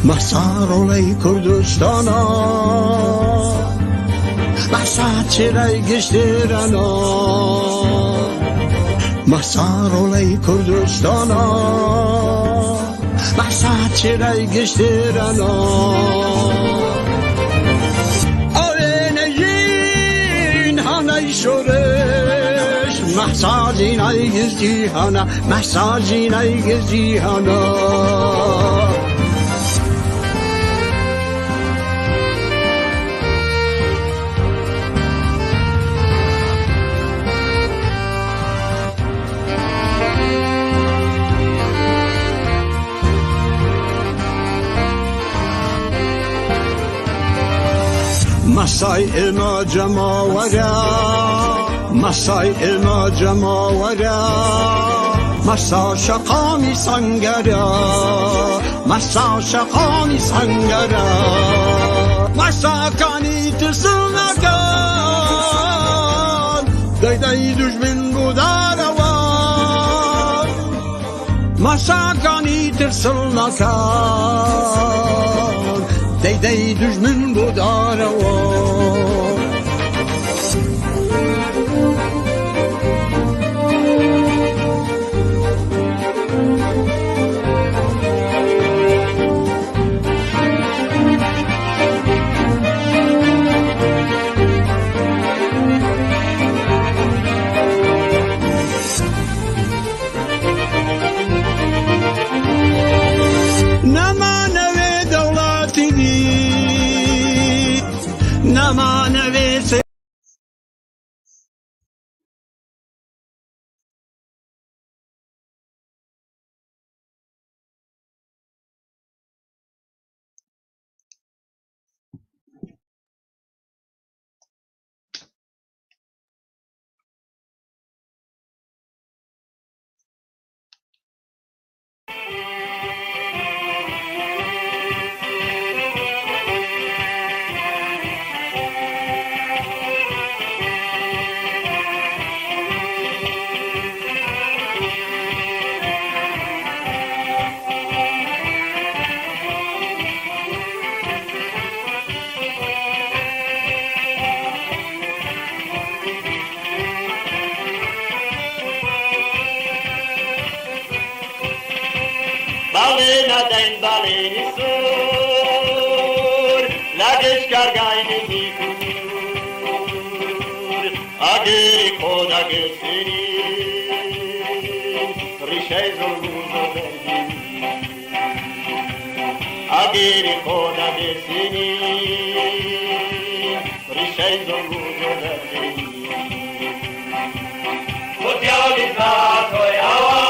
مسارولای کردستانا مسا چرای گشترانا مسارولای کردستانا مسا چرای گشترانا آره نجین هنای شورش مساجین ای گزیهانا مساجین ای گزیهانا مسای ما جماورا مسای ما جماورا مسا شقامی سنگرا مسا شقامی سنگرا مسا کانی ترسنگان دیدی دشمن بوداروان مسا کانی ترسنگان دیدی دشمن بوداروان Balena den baleni sur, la descargaini nikur, ageri koda gesini, rishei zolmuzo bendi, ageri koda gesini, rishei zolmuzo bendi, Kotiali toy awa.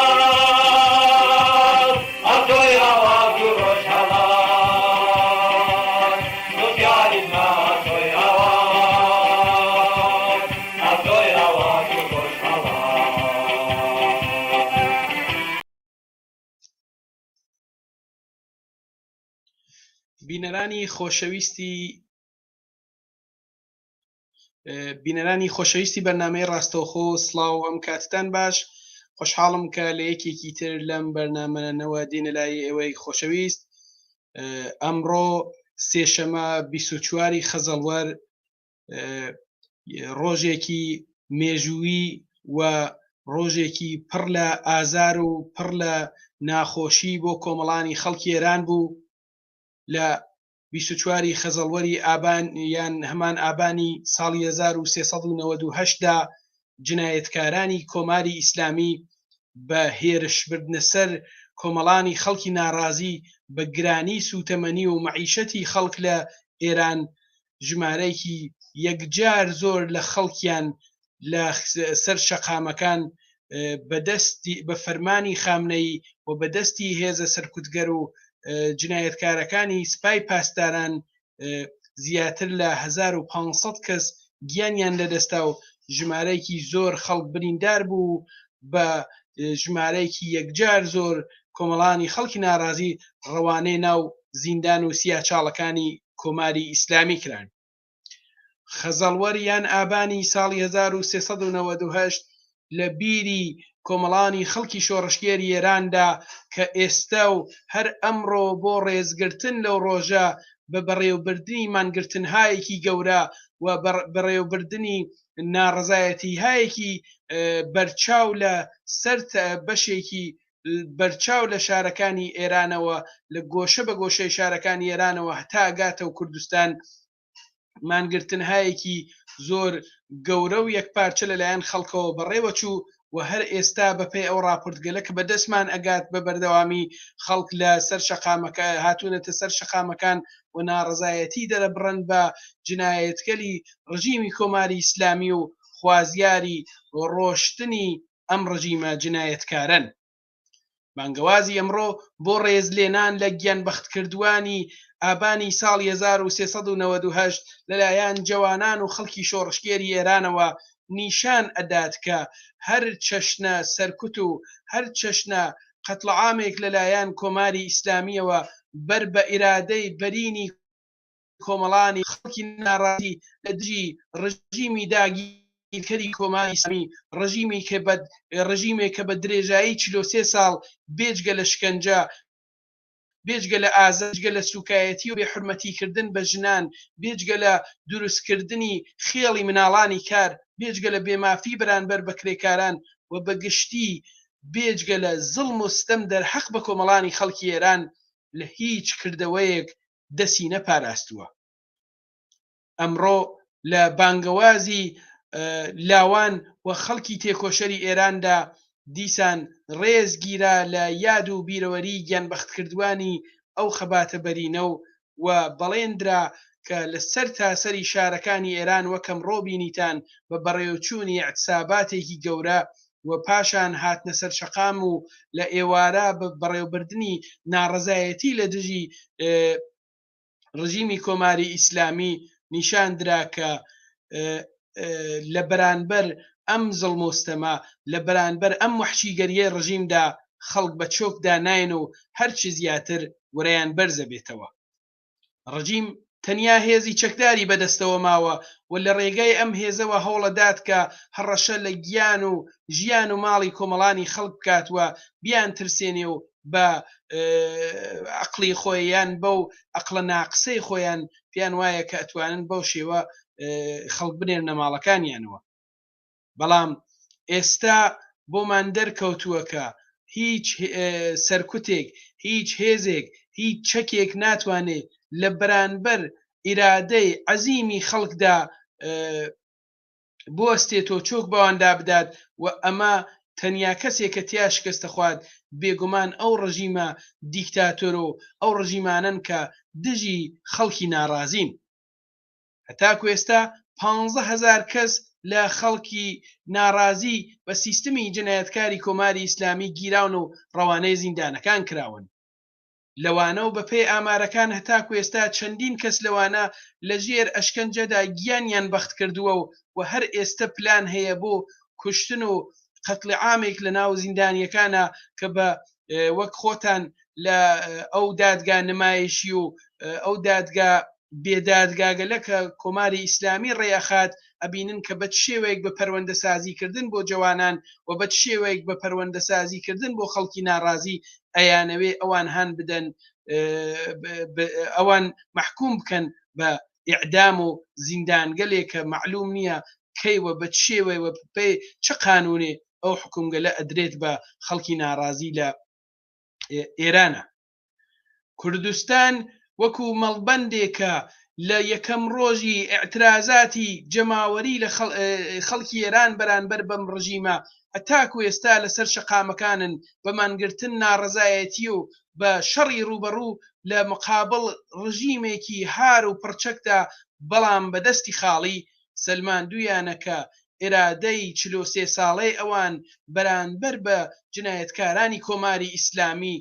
بینەرانی خۆشەویستی بەرنامەی ڕاستەوخۆ سڵاو ئەم کاتتان باش خۆشحاڵم کە لە یەکێکی تر لەم بەرنامەنەوە دێنە لای ئێوەی خۆشەویست. ئەمڕۆ سێشەمە 24 خەزەڵوەر ڕۆژێکی مێژووی و ڕۆژێکی پڕ لە ئازار و پڕ لە ناخۆشی بۆ کۆمەڵانی خەڵکی ئێران بوو. لە 24 خەزەڵوەری ئابان یان هەمان ئابانی ساڵی 1398 دا جنایەتکارانی کۆماری ئیسلامی بە هێرشبردنە سەر کۆمەڵانی خەڵکی ناڕازی بە گرانی سوتەمەنی و مەعیشەتی خەڵک لە ئێران ژمارەیەکی یەکجار زۆر لە خەڵکیان لە سەر شەقامەکان بە فەرمانی خامنەی و بەدەستی هێزە سەرکوتگەر و جنایەتکارەکانی سپای پاسداران زیاتر لە 1500 کەس گیانیان لەدەستا و ژمارەیەکی زۆر خەڵک بریندار بوو بە ژمارەیەکی یەکجار زۆر کۆمەڵانی خەڵکی ناڕازی ڕەوانەی ناو زیندان و سیاچاڵەکانی کۆماری ئیسلامی کران. خەزەڵوەر یان ئابانی ساڵی 1398 لە بیری کۆمەڵانی خەڵکی شۆڕشکێری ئێراندا کە ئێستا و هەر ئەمڕۆ بۆ ڕێزگرتن لەو ڕۆژە بە بەڕێوەبردننی مانگرتنهایەکی گەورە و بەڕێوەبردننی ناڕزایەتی هایەکی بەرچاو لە سەر بەشێکی بەرچاو لە شارەکانی ئێرانەوە لە گۆشە بە گۆشەی شارەکانی ئێرانەوە هەتا ئەگاتە و کوردستان مانگرتنهایەکی زۆر گەورە و یەکپارچە لەلایەن خەڵکەوە بەڕێوە چوو و هەر ئێستا بەپێی ئەو راپۆرتگەلە کە بەدەستمان ئەگات بە بەردەوامی خەڵک لە سەر شەقامەکە هاتوونەتە سەر شەقامەکان و ناڕزایەتی دەرەبڕن بە جنایەتگەلی ڕژیمی کۆماری ئیسلامی و خوازیاری ڕۆشتنی ئەم ڕژیمە جنایەتکارن. بانگەوازی ئەمڕۆ بۆ ڕێزلێنان لە گیانبەختکردوانی ئابانی ساڵی 1398 لەلایەن جوانان و خەڵکی شۆڕشکێری ئێرانەوە نیشان ئەدات کە هەر چەشنە سەرکوت و هەر چەشنە قەتڵعامێک لەلایەن کۆماری ئیسلامیەوە بەر بە ئیرادەی بەرینی کۆمەڵانی خەڵکی ناڕازی لە دژی ڕژیمی داگیرکەری کۆماری ئیسلامی ڕژیمێک کە بە درێژایی 43 ساڵ بێجگە لە شکنجە، بێجگە لە ئازار، بێجگە لە سوکایەتی و بێحورمەتیکردن بە ژنان، بێجگە لە دروستکردنی خێڵی مناڵانی کار، بێجگە لە بێمافی بەرامبەر بە کرێکاران و بەگشتی بێجگە لە زڵم و ستەم دەرحەق بە کۆمەڵانی خەڵکی ئێران لە هیچ کردەوەیەک دەسی نەپاراستووە. ئەمڕۆ لە بانگەوازی لاوان و خەڵکی تێکۆشەری ئێراندا دیسان ڕێزگیرا لە یاد و بیرەوەری گیانبەختکردوانی ئەو خەباتە بەرینە و بەڵێندرا کە لە سەر تاسەری شارەکانی ئێران وەکەم ڕۆبینیتان بە بەڕێوەچوونی اعتساباتێکی گەورە و پاشان هاتنە سەر شەقام و لە ئێوارە بە بەڕێوەبردننی ناڕزایەتی لە دژی ڕژیمی کۆماری ئیسلامی نیشاندرا کە لە بەرانبەر ئەم زڵمۆستەما لە بەرانبەر ئەم وحشیگەریە ڕژیمدا خەڵک بە چۆکدا ناین و هەرچی زیاتر وەرەیان بەرزە بێتەوە. ڕژیم تەنیا هێزی چەکداری بەدەستەوە ماوە و لە ڕێگای ئەم هێزەوە هەوڵەدات کە هەڕەشە لە گیان و ژیان و ماڵی کۆمەڵانی خەڵک بکاتوە بیان ترسێنێ و بە عەقڵی خۆیان بەو عەقڵە ناقسەی خۆیان پێیان وایە کە ئەتوانن بەو شێوە خەڵک بنێرنە ماڵەکانیانەوە. بەڵام ئێستا بۆمان دەرکەوتووە کە هیچ سەرکوتێک، هیچ هێزێک، هیچ چەکێک ناتوانێت لە بەرانبەر ئیرادەی عەزیمی خەڵکدا بوەستێتەوە چۆک بەواندا بدات و ئەمە تەنیا کەسێک کە تیا شکست دەخوات بێگومان ئەو ڕژیمە دیکتاتۆر و ئەو ڕژیمانن کە دژی خەڵکی ناڕازین. هەتاکو ئێستا 15,000 کەس لە خەڵکی ناڕازی بە سیستمی جنایەتکاری کۆماری ئیسلامی گیراون و ڕەوانەی زیندانەکان کراون. لەوانە و بەپێی ئامارەکان هەتاکو ئێستا چەندین کەس لەوانە لە ژێر ئەشکەنجەدا گیانیان بەخت کردووە و هەر ئێستا پلان هەیە بۆ کوشتن و قەتڵی عامێک لە ناو زیندانیەکانە کە بە وەک خۆتان لە ئەو دادگا نمایشی و ئەو دادگا بێدادگاگەلە کە کۆماری ئیسلامی ڕێەخات ئەبینن کە بە شێوەیەک بە پەروەندە سازیکردن بۆ جوانان و بە شێوەیەک بە پەروەندە سازیکردن بۆ خەڵکی ناڕازی ئەیانەوێ ئەوان هەان بدەن ئەوان محکوم بکەن بە ئیعدام و زیندانگەلێک کە معلوم نییە کەیوە بە شێوەیەوە پێ چه قانونێ ئەو حکومگەلە ئەدرێت بە خەڵکی ناڕازی لە ئێرانە. کوردستان وەکو مەڵبەندێکە لە یەکەم ڕۆژی ئێعترازاتی جەماوەری لە خەڵکی ئێران بەرامبەر بەم ڕژیمە هەتاکو ئێستا لەسەر شەقامەکانن بە مانگرتن ناڕزایەتی و بە شەڕی ڕوبەڕوو لە مقابڵ ڕژیمێکی هار و پڕچەکدا بەڵام بەدەستی خاڵی سەلماندویانە کە ئێرادەی 43 ساڵەی ئەوان بەرامبەر بە جنایەتکارانی کۆماری ئیسلامی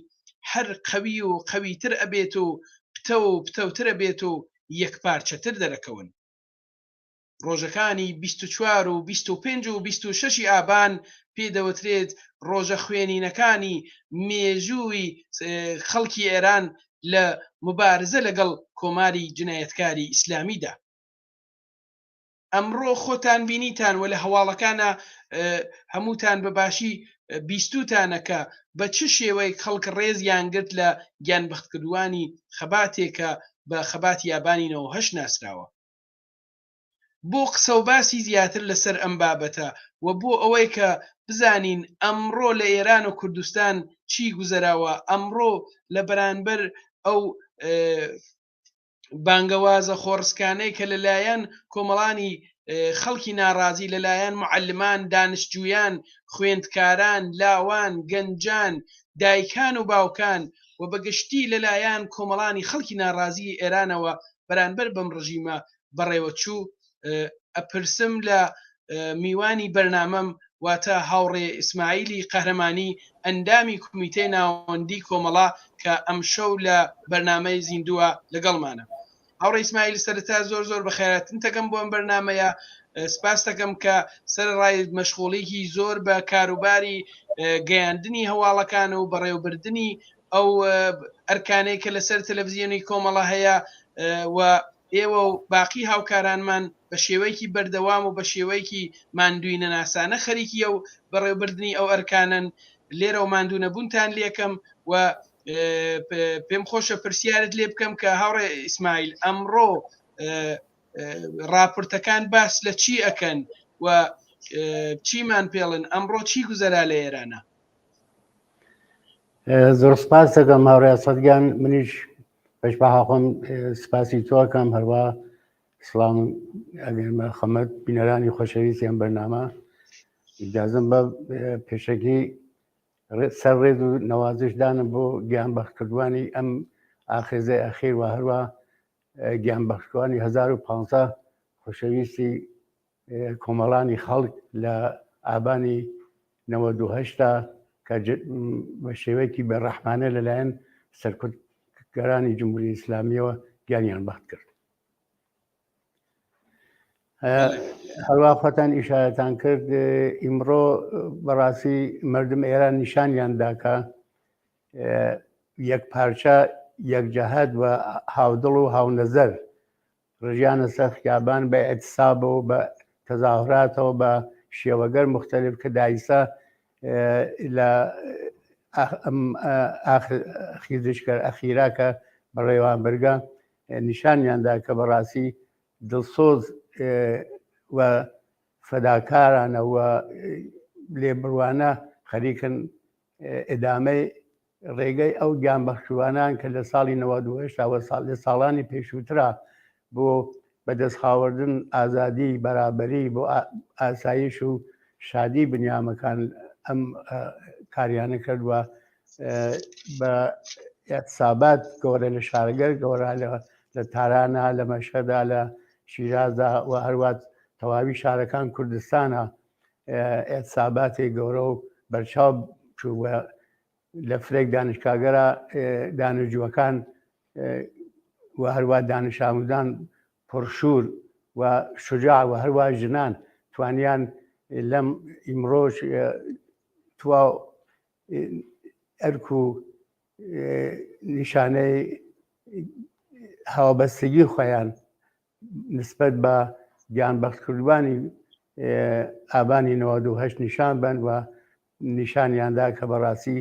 هەر قەوی و قەویتر ئەبێت و پتە و پتەوترە بێت و یەکپارچەتر دەرەکەون. ڕۆژەکانی 24 و 25 و 26 ئابان پێدەوترێت ڕۆژە خوێنینەکانی مێژووی خەڵکی ئێران لە مبارزە لەگەڵ کۆماری جنایەتکاری ئیسلامیدا. ئەمڕۆ خۆتان بینیتان و لە هەواڵەکانە هەمووتان بەباشی بیستوتانەکە بە چ شێوەی خەڵک ڕێزیان گرت لە گیانبەختکردوانی خەباتێکە بە خەباتی یابانینەوە هەش ناسراوە. بۆ قسە و باسی زیاتر لەسەر ئەم بابەتە و بۆ ئەوەی کە بزانین ئەمڕۆ لە ئێران و کوردستان چی گوزەراوە، ئەمڕۆ لە بەرانبەر ئەو بانگەوازە خۆڕسکانەی کە لەلایەن کۆمەڵانی خەڵکی ناڕازی، لەلایەن معلمان، دانشجویان، خوێندکاران، لاوان، گەنجان، دایکان و باوکان و بەگشتی لەلایەن کۆمەڵانی خەڵکی ناڕازی ئێرانەوە بەرانبەر بەم ڕژیمە بەڕێوەچوو ئەپرسم لە میوانی بەرنامەم واتە هاوڕێ ئیسماعیلی قەهرەمانی ئەندامی کومیتەی ناوەندی کۆمەڵا کە ئەم شەو لە بەرنامەی زیندووە لەگەڵمانە. هاوڕێ ئیسماعیل سەرەتا زۆر بەخێراتن دەکەم بۆ ئەم بەرنامەیە، سپاس دەکەم کە سەرڕای مەشغوڵیکی زۆر بە کاروباری گەیاندنی هەواڵەکان و بەڕێوەبردننی ئەو ئەرکانەی کە لەسەر تەلەڤیزیۆنی کۆمەڵە هەیە و ئێوە و باقی هاوکارانمان بە شێوەیەکی بەردەوام و بە شێوەیەکی ماندووی نەناسانە خەریکی ئەو بەڕێوەبردننی ئەو ئەرکانن. لێرە و ماندوو نەبوونتان لێکم و پێم خۆشە پرسیارت لێ بکەم کە هاوڕێ ئیسماعیل ئەمڕۆ راپۆرتەکان باس لە چی ئەکەن و چیمان پێڵن، ئەمڕۆ چی گوزەرا لە ئێرانە؟ زۆر سپاس دەکەم هاوڕێ سەدگان، منیش بەشباها خۆم سپاسی تۆکەم، هەروە سڵام ئەگەمە خەمەت بینەرانی خۆشەویستی ئەم بەرنامە. ئیجازەم بە پێشەکی سەر ڕێز و نەوازشدانم بۆ گیانبەختکردوانی ئەم ئاخێزەی ئەخیر و هەروە گیانبەختکردوانی 1500 خۆشەویستی کۆمەڵانی خەڵک لە ئابانی 98 کە بە شێوەیەکی بەڕەحمانە لەلایەن سەرکردگەرانی جمهوری ئیسلامیەوە گیانیان بەخت کرد. هەروە خۆتان ئیشارەتان کرد، ئیمڕۆ بەڕاستی مردم ئێران نیشانیاندا کە یەک پارچە یەکجەهەت و هاودڵ و هاونەزەر ڕژیانە سەر خیابان بە ئەتسابەوە بە تەزاهوراتەوە بە شێوەگەر مختلف کە دایسە لە خیزشکە ئەخیرا کە بەڕێوانبەرگە نیشانیاندا کە بەڕاستی دڵسۆز و فەداکارانە و لێبڕوانە خەریکن ئێدامەی ڕێگەی ئەو گیانبەختکردوانان کە لە ساڵی 98 لە ساڵانی پێشووترا بۆ بەدەستخاوەردن ئازادی بەرابەری بۆ ئاسایش و شادی بنیامەکان ئەم کاریانە کردووە بە ئەتسابات گەورە لە شارەگەر گەورە لە تارانە، لە مەشهەدا، لە شیرازدا و هەروات تەواوی شارەکان کوردستانە ئەتساباتی گەورە و بەرچاو چوو لە فرێک دانشکاگەرە دانشجووەکان و هەروە دانش ئامۆزان پڕشور و شجاع و هەروە ژنان توانیان لەم ئیمڕۆژ تواو ئەرک و نیشانەی هاوبەستگی خۆیان نسبەت بە گیانبەختکردوانی ئابانی 98 نیشان بن و نیشانیاندا کە بەڕاستی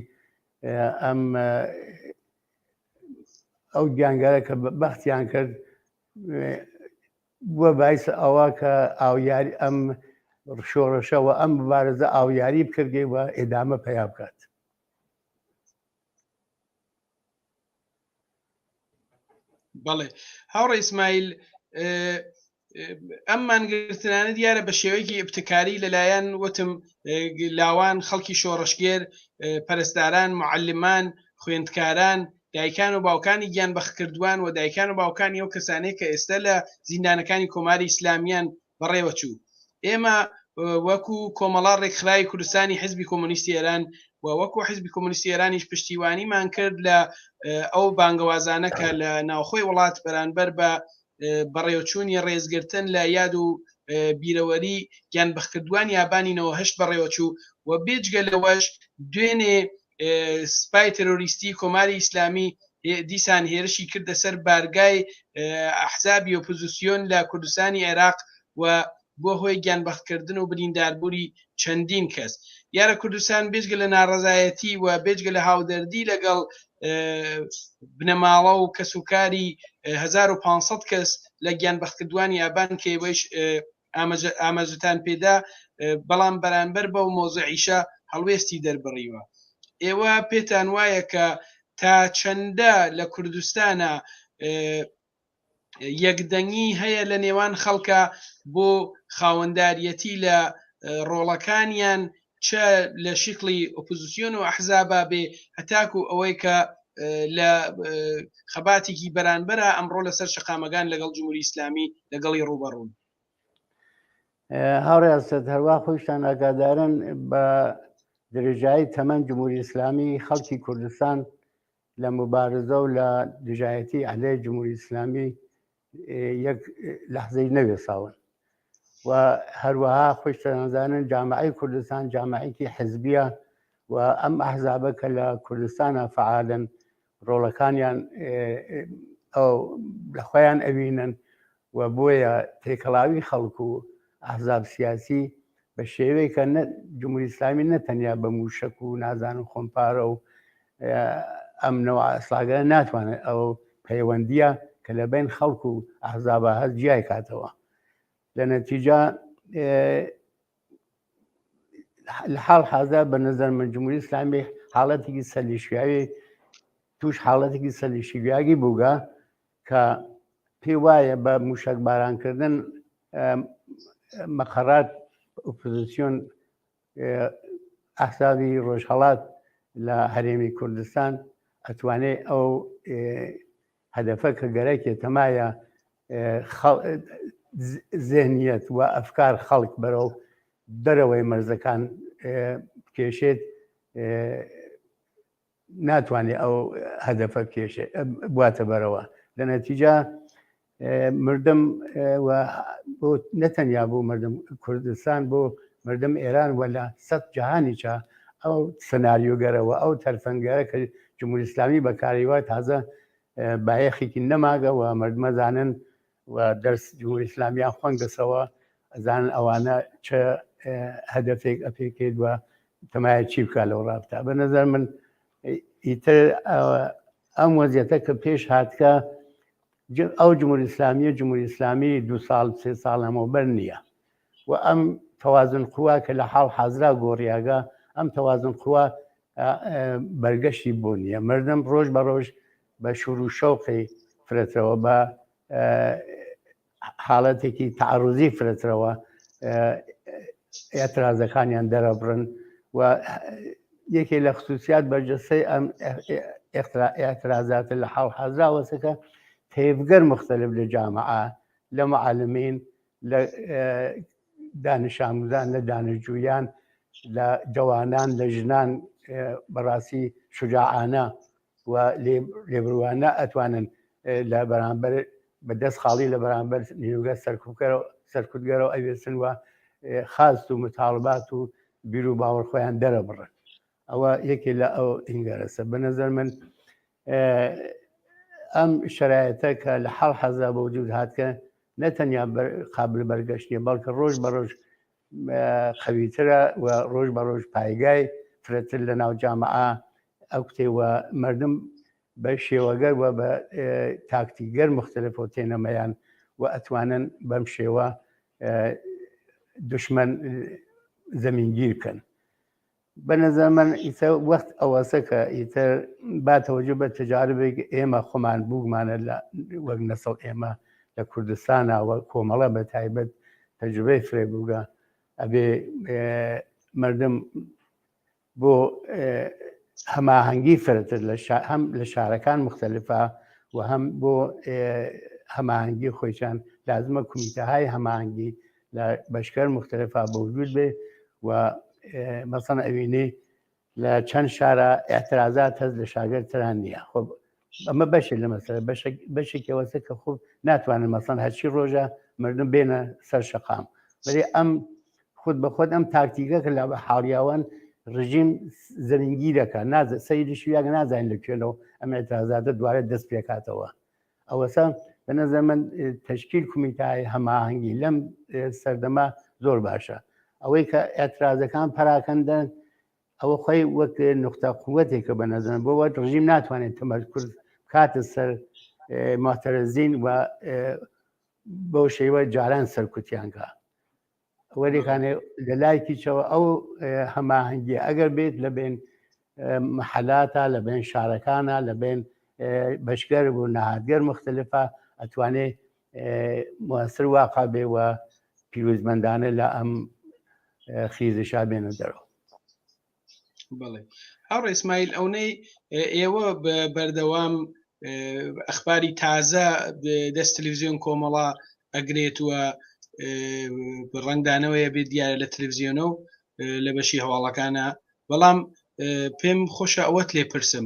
ئەو گیانگارە کە بەختیان کرد بووە باعث ئەوە کە ئاویاری ئەم شۆڕەشەوە ئەم مبارەزە ئاویاری بکردێ و ئێدامە پەیا بکات. بەڵێ هاوڕێ ئیسماعیل، ئەم مانگرتنانە دیارە بە شێوەیەکی ئبتکاری لەلایەن وتم لاوان، خەڵکی شۆڕشگێر، پەرستاران، معلمان، خوێندکاران، دایکان و باوکانی گیانبەختکردوان و دایکان و باوکانی ئەو کەسانەی کە ئێستا لە زیندانەکانی کۆماری ئیسلامیان بەڕێوەچوو. ئێمە وەکو کۆمەڵا ڕێکخراوی کوردستانی حیزبی کۆمۆنیستی ئێران و وەکو حیزبی کۆمۆنیستی ئێرانیش پشتیوانیمان کرد لە ئەو بانگەوازانە کە لە ناوخۆی وڵات بەرانبەر بە بەڕێوەچوونی ڕێزگرتن لە یاد و بیرەوەری گیانبەختکردوانی ئابانی 98 بەڕێوەچوو و بێجگە لەوەش دوێنێ سپای تەرۆریستی کۆماری ئیسلامی دیسان هێرشی کردە سەر بارگای ئەحزابی ئۆپۆزیسیۆن لە کوردستانی عێراق و بۆ هۆی گیانبەختکردن و برینداربووری چەندین کەس. یارە کوردستان بێجگە لە ناڕەزایەتی و بێجگە لە هاودەردی لەگەڵ بنەماڵە و کەسوکاری 1500 کەس لە گیانبەختکردوانی ئابان کە ئێوەش ئاماژەتان پێدا، بەڵام بەرامبەر بەو مۆزەعیشە هەڵوێستی دەربڕیوە. ئێوە پێتان وایە کە تا چەندە لە کوردستانە یەکدەنگی هەیە لە نێوان خەڵکە بۆ خاوەنداریەتی لە ڕۆڵەکانیان، چە لە شکلی ئۆپۆزیسیۆن و ئەحزابە بێ، هەتاکو ئەوەی کە لە خەباتێکی بەرانبەرە ئەمڕۆ لەسەر شەقامەکان لەگەڵ جمهوری ئیسلامی لەگەڵی ڕوبەڕوون. هاوڕێستت هەروە خۆشتان ئاگادارن بە درێژایی تەمەەن جمهوری ئیسلامی خەڵکی کوردستان لە مبارزە و لە دژایەتی عەلەی جمهوری ئیسلامی یەک لەحزەی نەوێساون و هەروەها خۆشتەنازانن جامعەی کوردستان جامعەیەکی حزبیە و ئەم ئەحزابە کە لە کوردستانە فعالن ڕۆڵەکانیان ئەو لە خۆیان ئەوینن و بۆیە تێکەڵاوی خەڵکو و ئەحزاب سیاسی بە شێوەیە کە جمهوری ئیسلامی نەتەنیا بە موشک و نازانم خۆمپارە و ئەم نەوە ئەسلاگە ناتوانێت ئەو پەیوەندیە کە لە بین خەڵکو و ئەحزابە هەست جیای کاتەوە. لە نەتیجە لە حاڵ حازا بە نەزەر من جمهوری ئیسلامی حاڵەتێکی سەرلیشیاوی توش حاڵەتێکی سەرلیشیاوی بووگە کە پێی وایە بە موشک بارانکردن مەقەرات ئۆپۆزیسیۆن ئەحزابی ڕۆژهەڵات لە هەرێمی کوردستان ئەتوانێت ئەو هەدەفە کە گەرەێکی تەمایە ذهنیەت و ئەفکار خەڵک بەرەو دەرەوەی مەرزەکان کێشێت، ناتوانێت ئەو هەدەفە کێشێت بواتە بەرەوە. لە نەتیجە مردم بۆ نەتەنیا بوو مردم کوردستان بۆ مردم ئێران و لە سەد جەهانیچە ئەو سناریۆگەرەوە ئەو تەرفەنگەرە کە جمهوری ئیسلامی بەکاریوە تازە بایەخێکی نەماگەوە مردمەزانن و دەرس جمهوری ئیسلامیان خوێن دەسەوە ئەزانن ئەوانە چه هەدەفێک ئەپێکێت وە تەمایە چی بکات لەو ڕابتا. بە نەزەر من ئیتر ئەم وەزیەتە کە پێش هاتکە ئەو جمهوری ئیسلامی 2 ساڵ 3 ساڵ هەمەوبەر نییە و ئەم تەوازن قووا کە لە حاڵ حەزرا گۆڕیاگە ئەم تەوازن قووا بەرگەشتی بۆ نییە. مردم ڕۆژ بە ڕۆژ بە شور و شەوقی فرێترەوە بە حاڵەتێکی تعڕوزی فرێترەوە ئێترازەکانیان دەرەبڕن و یەکێ لە خصوصیات بەرجەستەی ئەم ئێترازاتە لە حاڵ حەزرا وەسەکە تێبگەر مختلف لە جامعە، لە معالمین، لە دانش ئاموزان، لە دانشجویان، لە جوانان، لە ژنان بەڕاستی شجاعانە و لێبروانە ئەتوانن لە بەرامبەر بەدەست خاڵی لە بەرامبەر نیروگە سەرکوتگەرەوە ئەوێسن و خاست و متاڵبات و بیر و باوەڕ خۆیان دەرەبڕن. ئەوە یەکێ لە ئەو ئینگەرەسە. بە نەزەر من ئەم شرایەتە کە لە حاڵ حەزا بە وجود هاتکە نەتەنیا قابل بەرگەشتیە بەڵکە ڕۆژ بە ڕۆژ قەویترە و ڕۆژ بە ڕۆژ پایگای فرەتر لە ناو جامعە ئەو کتێوە مردم بە شێوەگەر و بە تاکتیگەر مختلفەوە تێنەمەیان و ئەتوانن بەم شێوە دوشمن زەمینگیر بکەن. بە نەزەر من ئیتر وەخت ئەوەسە کە ئیتر با تەوەجو بە تجاربێک ئێمە خۆمان بووگمانە وەک نەسڵ ئێمە لە کوردستانە و کۆمەڵە بە تایبەت تەجربەی فرێبووگە ئەبێ مردم بۆ هەماهەنگی فرەتر هەم لە شارەکان مختلفە و هەم بۆ هەماهەنگی خۆیان لازمە کومیتەهای هەماهەنگی لە بەشکەر مختلفە بە وجود بێ و مەسەڵەن ئەوینەی لە چەند شارە ئێعترازات هەست لە شاگەرتران نییە. خۆ ئەمە بەشێک لە مەسەلە بەشێکەوەسە کە خوب ناتوانن مەسەڵەن هەرچی ڕۆژە مردم بێنە سەر شەقام، بەڵێ ئەم خود بە خۆت ئەم تاکتیکە کە لە حاڵیاوان ڕژیم زەرینگی دەکات سەیری شویاک نازانین لەکوێنەوە ئەم ئێترازاتە دوارێت دەست پێکاتەوە. ئەوەسە بەنەزەر من تەشکیل کومیتای هەماهەنگی لەم سەردەما زۆر باشە. ئەوەی کە ئێترازەکان پەراکەندن ئەوە خۆی وەک نقطە قووەتێکە بەنەزەر بۆەوە ڕژیم ناتوانێت تەمەرکوز کاتە سەر معتەرەزین و بۆ شێوە جاران سەرکوتیانکە. وەریکانێ لە لایکیچەوە ئەو هەماهەنگی ئەگەر بێت لە بین محلاتە، لە بین شارەکانە، لە بین بەشگەر و نەهاتگەر مختلفە ئەتوانێت موەسر واقع بێ و پیرۆزمەندانە لە ئەم خیزشا بێنە دەرەوە. بڵێ هاوڕێ ئیسماعیل، ئەوەی ئێوە بەردەوام ئەخباری تازە دەست تەلەڤیزیۆن کۆمەڵا ئەگرێتوە ڕنگدانەوەیە بێت دیارە لە تەلەڤیزیۆنە و لە بەشی هەواڵەکانە، بەڵام پێم خۆشە ئەوەت لێ پرسم،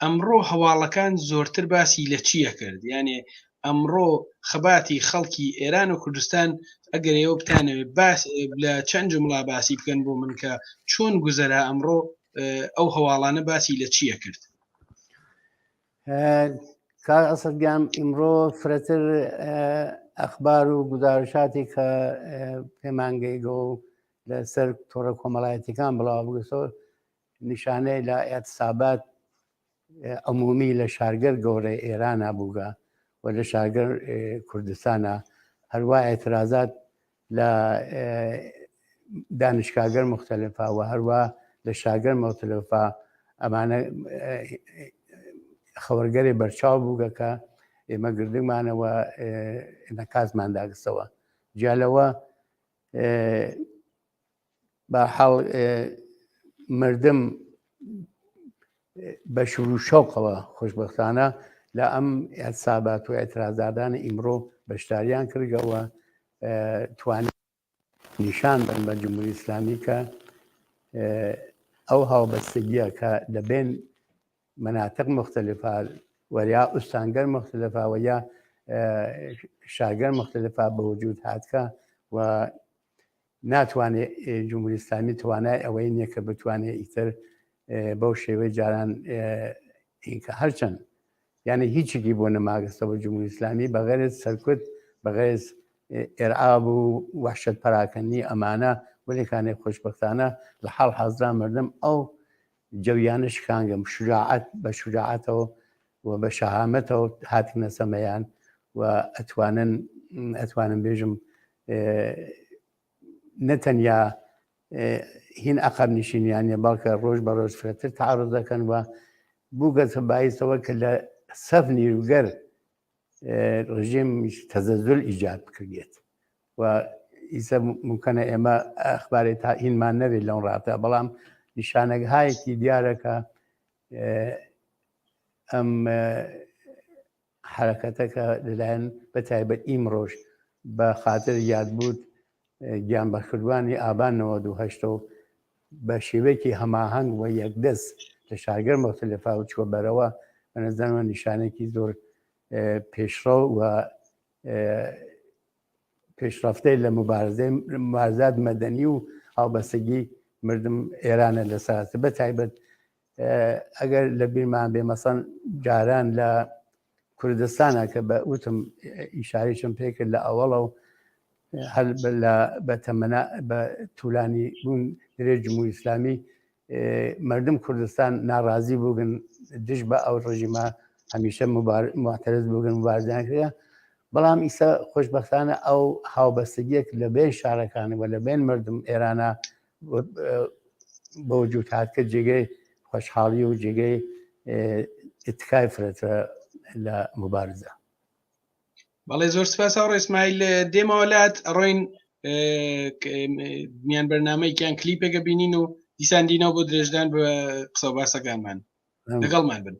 ئەمڕۆ هەواڵەکان زۆرتر باسی لە چیە کرد؟ یانێ ئەمڕۆ خەباتی خەڵکی ئێران و کوردستان ئەگەر ئێوە بتانەوێت لە چەند جمڵا باسی بکەن بۆ من کە چۆن گوزەرا ئەمڕۆ ئەو هەواڵانە باسی لە چیە کرد؟ کار ئەسەدگام ئیمڕۆ فرەتر ئەخبار و گزارشاتی کە پێمانگەیگە و لەسەر تۆڕە کۆمەڵایەتیەکان بڵاو بگەسەوە نیشانەی لە ئێتسابات عمومی لە شارگەر گەورەی ئێرانە بووگە و لە شارگەر کوردستانە، هەروە ئێترازات لە دانشکاگەر مختلفە و هەروە لە شاگەر مختلفە ئەمانە خەوەرگەری بەرچاو بووگە کە ئێمە گردنمانەوە نەکازمان داگستەوە. جالەوە بەحاڵ مردم بە شوور و شەوقەوە خۆشبەختانە لە ئەم ئێتسابات و ئێترازادانی ئیمڕۆ بەشداریان کردگەوە توانێت نیشان بن بە جمهوری ئیسلامی کە ئەو هاوبەستگیە کە لەبێن مناتق مختلفە وەریا ئوستانگەر مختلفە و یا شارگەر مختلفە بەوجود هاتکە و ناتوانێت جمهوری ئیسلامی توانای ئەوەی نییە کە بتوانێت ئیتر بەو شێوەی جاران اینکە هەرچەند یعنی هیچێکی بۆ نەماگەستەوە جمهوری ئیسلامی بەغێرت سەرکوت بەغێز ئێرعاب و وەحشەت پەراکەنی ئەمانە وەلێکانێک خۆشبەختانە لە حاڵ حەزرا مردم ئەو جەویانە شکانگەم شجاعەت بە شجاعەتەوە و بە شەهامەتەوە هاتنە سەمەیان و ئەتوانم بێژم نەتەنیا هین عقب نشینیانە بەڵکە ڕۆژ بە ڕۆژ فرەتر تعڕض دەکەن و بووگەچە باعیسەوە کە لە سەف نیروگەر ڕژیم تەزەزول ئیجاد بکرێت و ئیسە ممکنە ئێمە ئەخباری تا هینمان نەوێت لەون ڕاتە، بەڵام نیشانەکهایەکی دیارەکە ئەم حرەکەتەکە لەلایەن بەتایبەت ئیمڕۆژ بە خاتر یادبوت گیانبەرکردوانی ئابان 1970 و بە شێوەیەکی هەماهەنگ و یەکدەست لە شارگەر مختلفە و چوە بەرەوە بەنەزانەوە نیشانێکی زۆر پێشڕە و پێشرەفتەی لە مبارزات مەدەنی و هاوبەستگی مردم ئێرانە لەسەراتە بەتایبەت ئەگەر لە بیرمان بێ مەسەن جاران لە کوردستانە کە بە وتم ئیشاریشم پێکرد لە ئەوەڵە و هەر بە توولانی بوون درێ جمهوری ئیسلامی مردم کوردستان ناڕازی بووگن دش بە ئەو ڕژیمە هەمیشە معتەرض بووگن مبارزیان کرد، بەڵام ئیسا خۆشبەختانە ئەو هاوبەستگیەک لە بین شارەکان و لە بین مردم ئێرانە بە وجود هات کە جێگەی خۆشحاڵی و جێگەی ئیتکای فرەترە لە مبارزە. بەڵێ زۆر سپاس هاوڕێ ئیسماعیل، دێمەوەلات ڕۆین میان بەرنامەیەکیان کلیپێکە بینین و دیسان دینەوە بۆ درێژدان بە قسە باسەکانمان لەگەڵمان بن.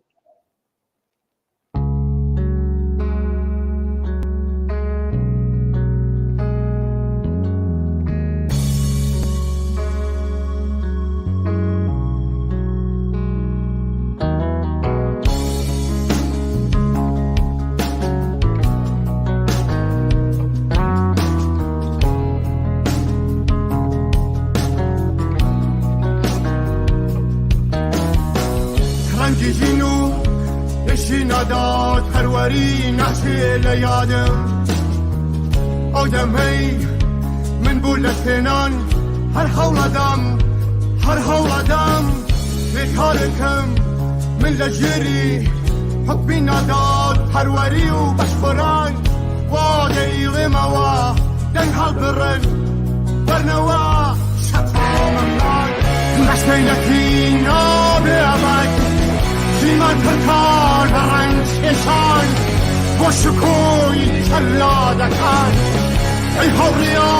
هیچی نداد هەروەری ناچێ لە یادم ئەو دەمەی من بوو لە تێنان هەر هەوڵەدەم بێکارێکم من لە ژێری حکمی ناداد هەروەری و بەشبڕان وا دەیڵێمەوە دەنگ هەڵبڕن بەرنەوە شەتامەمان بەشتەینەکی نابێ ئەبد زیمان پڕکار بە ڕەنج کێشان بۆ شکۆی چەلادەکان ئەی هەوڕیا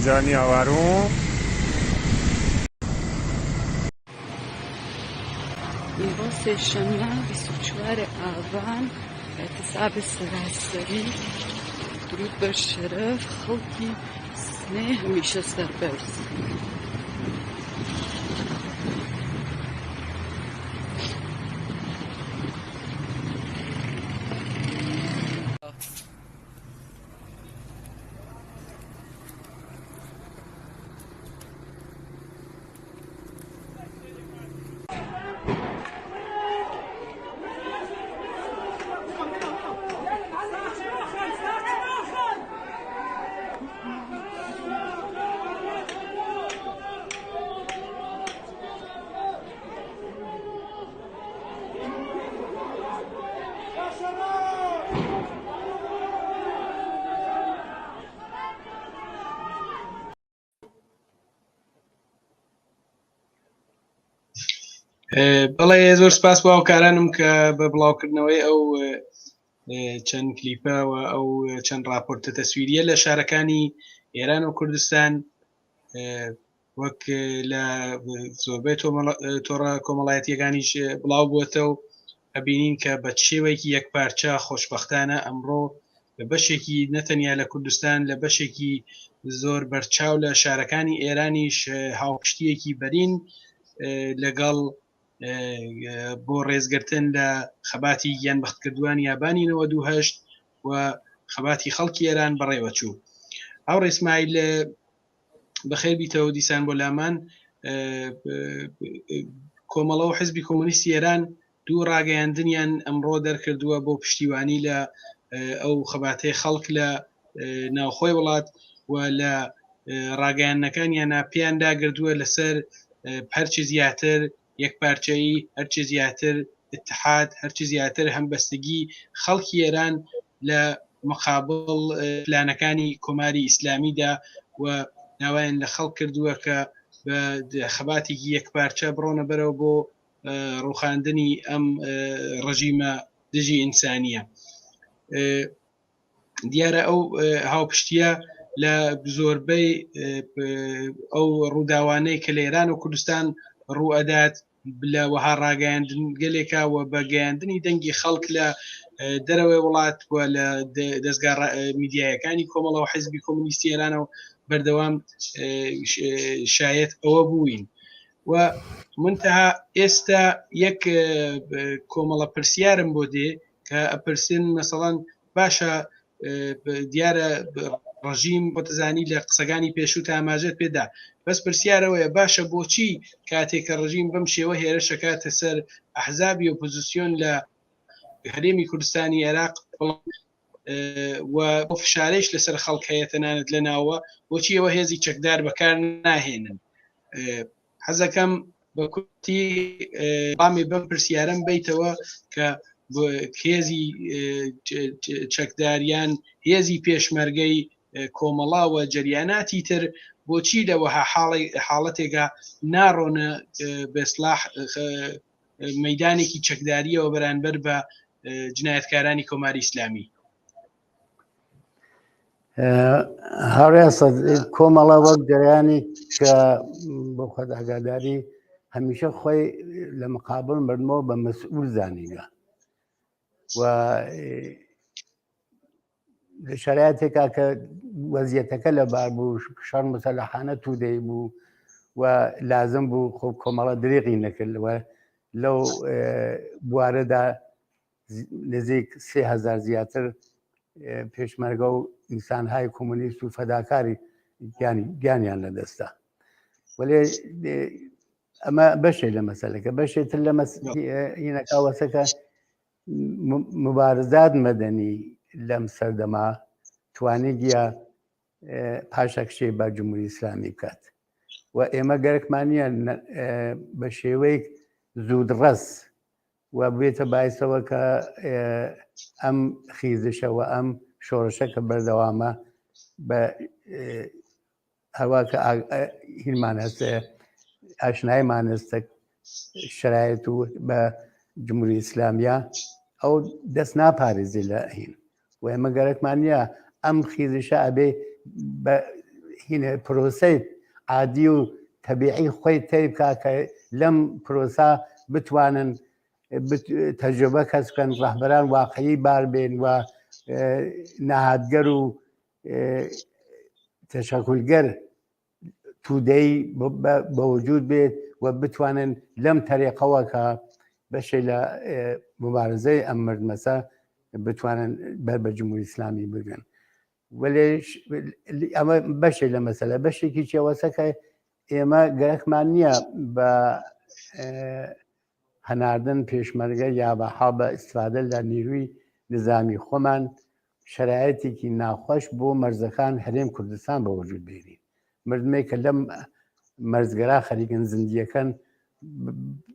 جانی ئاوارۆ ئێوە سێشەممە 24 ئاڤان اعتصابی سەراسەری درود بە شەرەف خەڵکی سنێ هەمیشە سەربەرز بەڵێ زۆر سپاس بۆ هاوکارانم کە بە بڵاوکردنەوەی ئەو چەند کلیپەوە ئەو چەند راپۆرتە تەسویریە لە شارەکانی ئێران و کوردستان وەک لە زۆربەی تۆڕە کۆمەڵایەتیەکانیش بڵاو بووەتە و ئەبینین کە بە شێوەیەکی یەکپارچە خۆشبەختانە ئەمڕۆ لە بەشێکی نەتەنیا لە کوردستان لە بەشێکی زۆر بەرچاو لە شارەکانی ئێرانیش هاوپشتیەکی بەرین لەگەڵ بۆ ڕێزگرتن لە خەباتی گیانبەختکردووان یابانینەوە 28 و خەباتی خەڵکی ئێران بەڕێوەچوو ئەو ڕێسمایل بەخێر بیتەوە دیسان بۆ لامان کۆمەڵە و حزبی کۆمونیستی ئێران دوو ڕاگەیاندنیان ئەمڕۆ دەرکردووە بۆ پشتیوانی لە ئەو خەباتەی خەڵک لە ناوخۆی وڵات و لە ڕاگەیانەکانیان پێیان داگردووە لەسەر هەرچی زیاتر یەکپارچەیی هەرچی زیاتر اتحاد هەرچی زیاتر هەمبەستگی خەڵکی ئێران لە مقابل پلانەکانی کۆماری ئیسلامیدا و ناوایان لە خەڵک کردووە کە بە خەباتێکی یەکپارچە بڕۆنە بەرەو بۆ ڕوخاندنی ئەم ڕژیمە دژی ئینسانیە دیارە ئەو هاوپشتیە لە زۆربەی ئەو ڕووداوانەی کە لە ئێران و کوردستان ڕوئەدات لە وەها ڕاگەیاندن گەلێکاوە بە گەیاندنی دەنگی خەڵک لە دەرەوەی وڵات وە لە دەستگا میدیایەکانی کۆمەڵە و حیزبی کۆمونیستی ئێرانە و بەردەوام شایەت ئەوە بووین و منتەها ئێستا یەک کۆمەڵە پرسیارم بۆ دێ کە ئەپرسن مەسەڵەن باشە دیارە ڕژیم بۆتەزانی لە قسەکانی پێشوو ئاماژێت پێدا بەس پرسیارەوەیە باشە بۆچی کاتێککە ڕژیم بەم شێوە هێرشەکاتە سەر ئەحزابی ئۆپۆزیسیۆن لە هەرێمی کوردستانی عێراق و بۆ فشارەیش لەسەر خەڵک هەیە تەنانەت لە ناوە بۆچی ئەوە هێزی چەکدار بەکار ناهێنن حەزەکەم بە کوتی بامی بەم پرسیارم بیتەوە کە هێزی چەکداریان هێزی پێشمەرگەی کۆمەڵاوە جەریاناتی تر بۆچی لەوەها حاڵەتێکا ناڕۆنە بەسلاح مەدانێکی چەکداریەوە بەرامبەر بە جنایەتکارانی کۆماری ئیسلامی هەڕێسە کۆمەڵە وەک جریانی کە بۆ خۆت ئاگاداری هەمیشە خۆی لە مقابل مردمەوە بە مەسئول زانینە و لە شرایەتێکا کە وەزیەتەکە لە بار بوو شەڕ مەسەلەحانە توودەی بوو و لازم بوو خۆ کۆمەڵە درێغی نەکرد و لەو بوارەدا نزیک 3000 زیاتر پێشمەرگە و ئینسانهای کۆمونیست و فەداکاری گیانیان لەدەستا وەلێ ئەمە بەشێک لە مەسەلەکە بەشێتر لە هینەکاوەسەکە مبارزات مەدەنی لەم سەردەما توانێگیە پاشەکشێ بە جمهوری ئیسلامی بکات و ئێمە گەرەکمانە بە شێوەیەک زوودڕەس و بێتە باعثەوە کە ئەم خیزشەوە ئەم شۆڕشە کە بەردەوامە بە هەروە کە هیلمان هەستێ ئاشنایمان هەستە شرایەت و بە جمهوری ئیسلامیە ئەو دەست ناپارێزی لە هین و ئێمە گەرەکمانە ئەم خیزشە ئەبێ بە هینە پرۆسەی عادی و تەبیعی خۆی تێی بکا کە لەم پرۆسا بتوانن تەجربە کەس بکەن ڕەهبەران واقعی بار بێن و نەهاتگەر و تەشەکولگەر تودەی بەوجود بێت و بتوانن لەم تەریقەوە کە بەشێ لە مبارزەی ئەم مردمەسە بتوانن بەر بە جمهوری ئیسلامی بگەن وەلێ ئەمە بەشێ لە مەسەلە بەشێکی چێوەسەکە ئێمە گەرەکمان نییە بە هەناردن پێشمەرگە یا بەها بە ئیسفادە لە نیروی نظامی خۆمان شرایەتێکی ناخۆش بۆ مەرزەکان هەرێم کوردستان بە وجود بێنین مردمێک کە لەم مەرزگەرا خەریکن زندیەکەن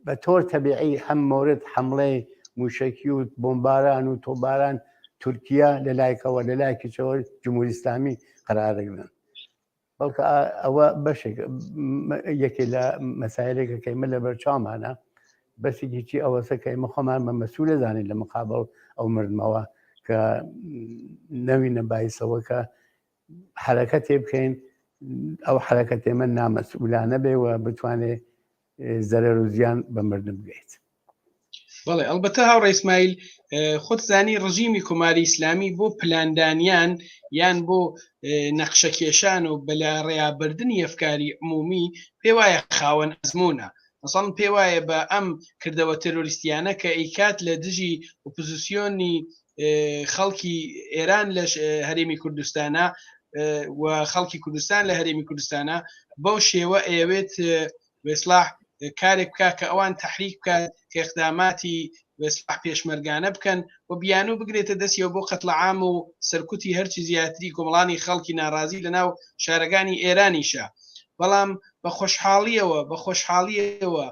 بە تۆر تەبیعی هەم مورد حمڵەی موشکی و بۆمباران و تۆباران تورکیا لە لایکەوە لە لایکیچەوە جمهوری ئیسلامی قەرارەگرن بەڵکە ئەوە بەشێک یەکێ لە مەسایلێکە کەیمە لە بەرچاومانە بەسێکی چی ئەوەسە کە ئێمە خۆمان بە مەسوولە زانین لە مقابڵ ئەو مردمەوە کە نەوینە باعثەوە کە حرەکەت تێ بکەین ئەو حرەکەت ئێمە نامەسئولانە بێ و بتوانێت زەرەر و زیان بە مردم بگەیت. بەڵێ ئەلبەتە هاوڕێ ئیسماعیل خۆت زانی ڕژیمی کۆماری ئیسلامی بۆ پلاندانیان یان بۆ نەخشەکێشان و بەلا ڕێیابردننی ئەفکاری عمومی پێ وایە خاوەن ئەزمونە مەسەڵەن پێ وایە بە ئەم کردەوە تەرۆریستیانە کە ئیکات لە دژی ئۆپۆزیسیۆنی خەڵکی ئێران لە هەرێمی کوردستانە و خەڵکی کوردستان لە هەرێمی کوردستانە بەو شێوە ئەوێت بێسلاح کارێک بکە کە ئەوان تحریک بکە کە ئەقداماتی بێسلاح پێشمەرگانە بکەن و بیان و بگرێتە دەستیەوە بۆ قەتڵ عام و سەرکوتی هەرچی زیاتری کۆمەڵانی خەڵکی ناڕازی لەناو شارەکانی ئێرانیشە بەڵام بە خۆشحاڵیەوە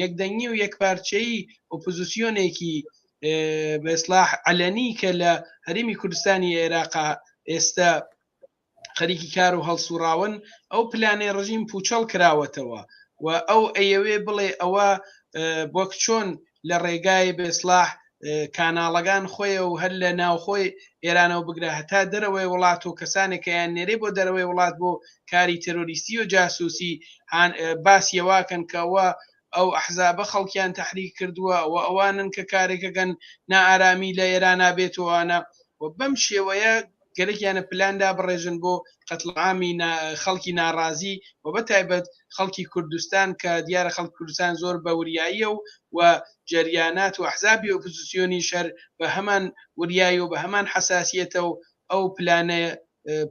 یەکدەنگی و یەکپارچەیی ئۆپۆزیسیۆنێکی بێسلاح عەلەنی کە لە هەرێمی کوردستانی عێراقا ئێستا خەریکی کار و هەڵسوڕاون ئەو پلانەی ڕژیم پوچەڵ کراوەتەوە و ئەو ئەیەوێ بڵێ ئەوە وەک چۆن لە ڕێگای بێسلاح کاناڵەکان خۆیە و هەر لە ناوخۆی ئێرانەوە بگرە هەتا دەرەوەی وڵات و کەسانێک یان نێرێ بۆ دەرەوەی وڵات بۆ کاری تەرۆریستی و جاسووسی باسیەواکەن کەەوە ئەو ئەحزابە خەڵکیان تحریک کردووە و ئەوانن کە کارێکەکەن نائارامی لە ئێرانە بێتوانە و بەم شێوەیە گەلێکیانە پلاندا بڕێژن بۆ قەتڵعامی خەڵکی ناڕازی و بەتایبەت خەڵکی کوردستان کە دیارە خەڵکی کوردستان زۆر بە وریاییە و جەریانات و ئەحزابی ئۆپۆزیسیۆنی شەر بە هەمان وریایی و بە هەمان حساسیەتە و ئەو پلانە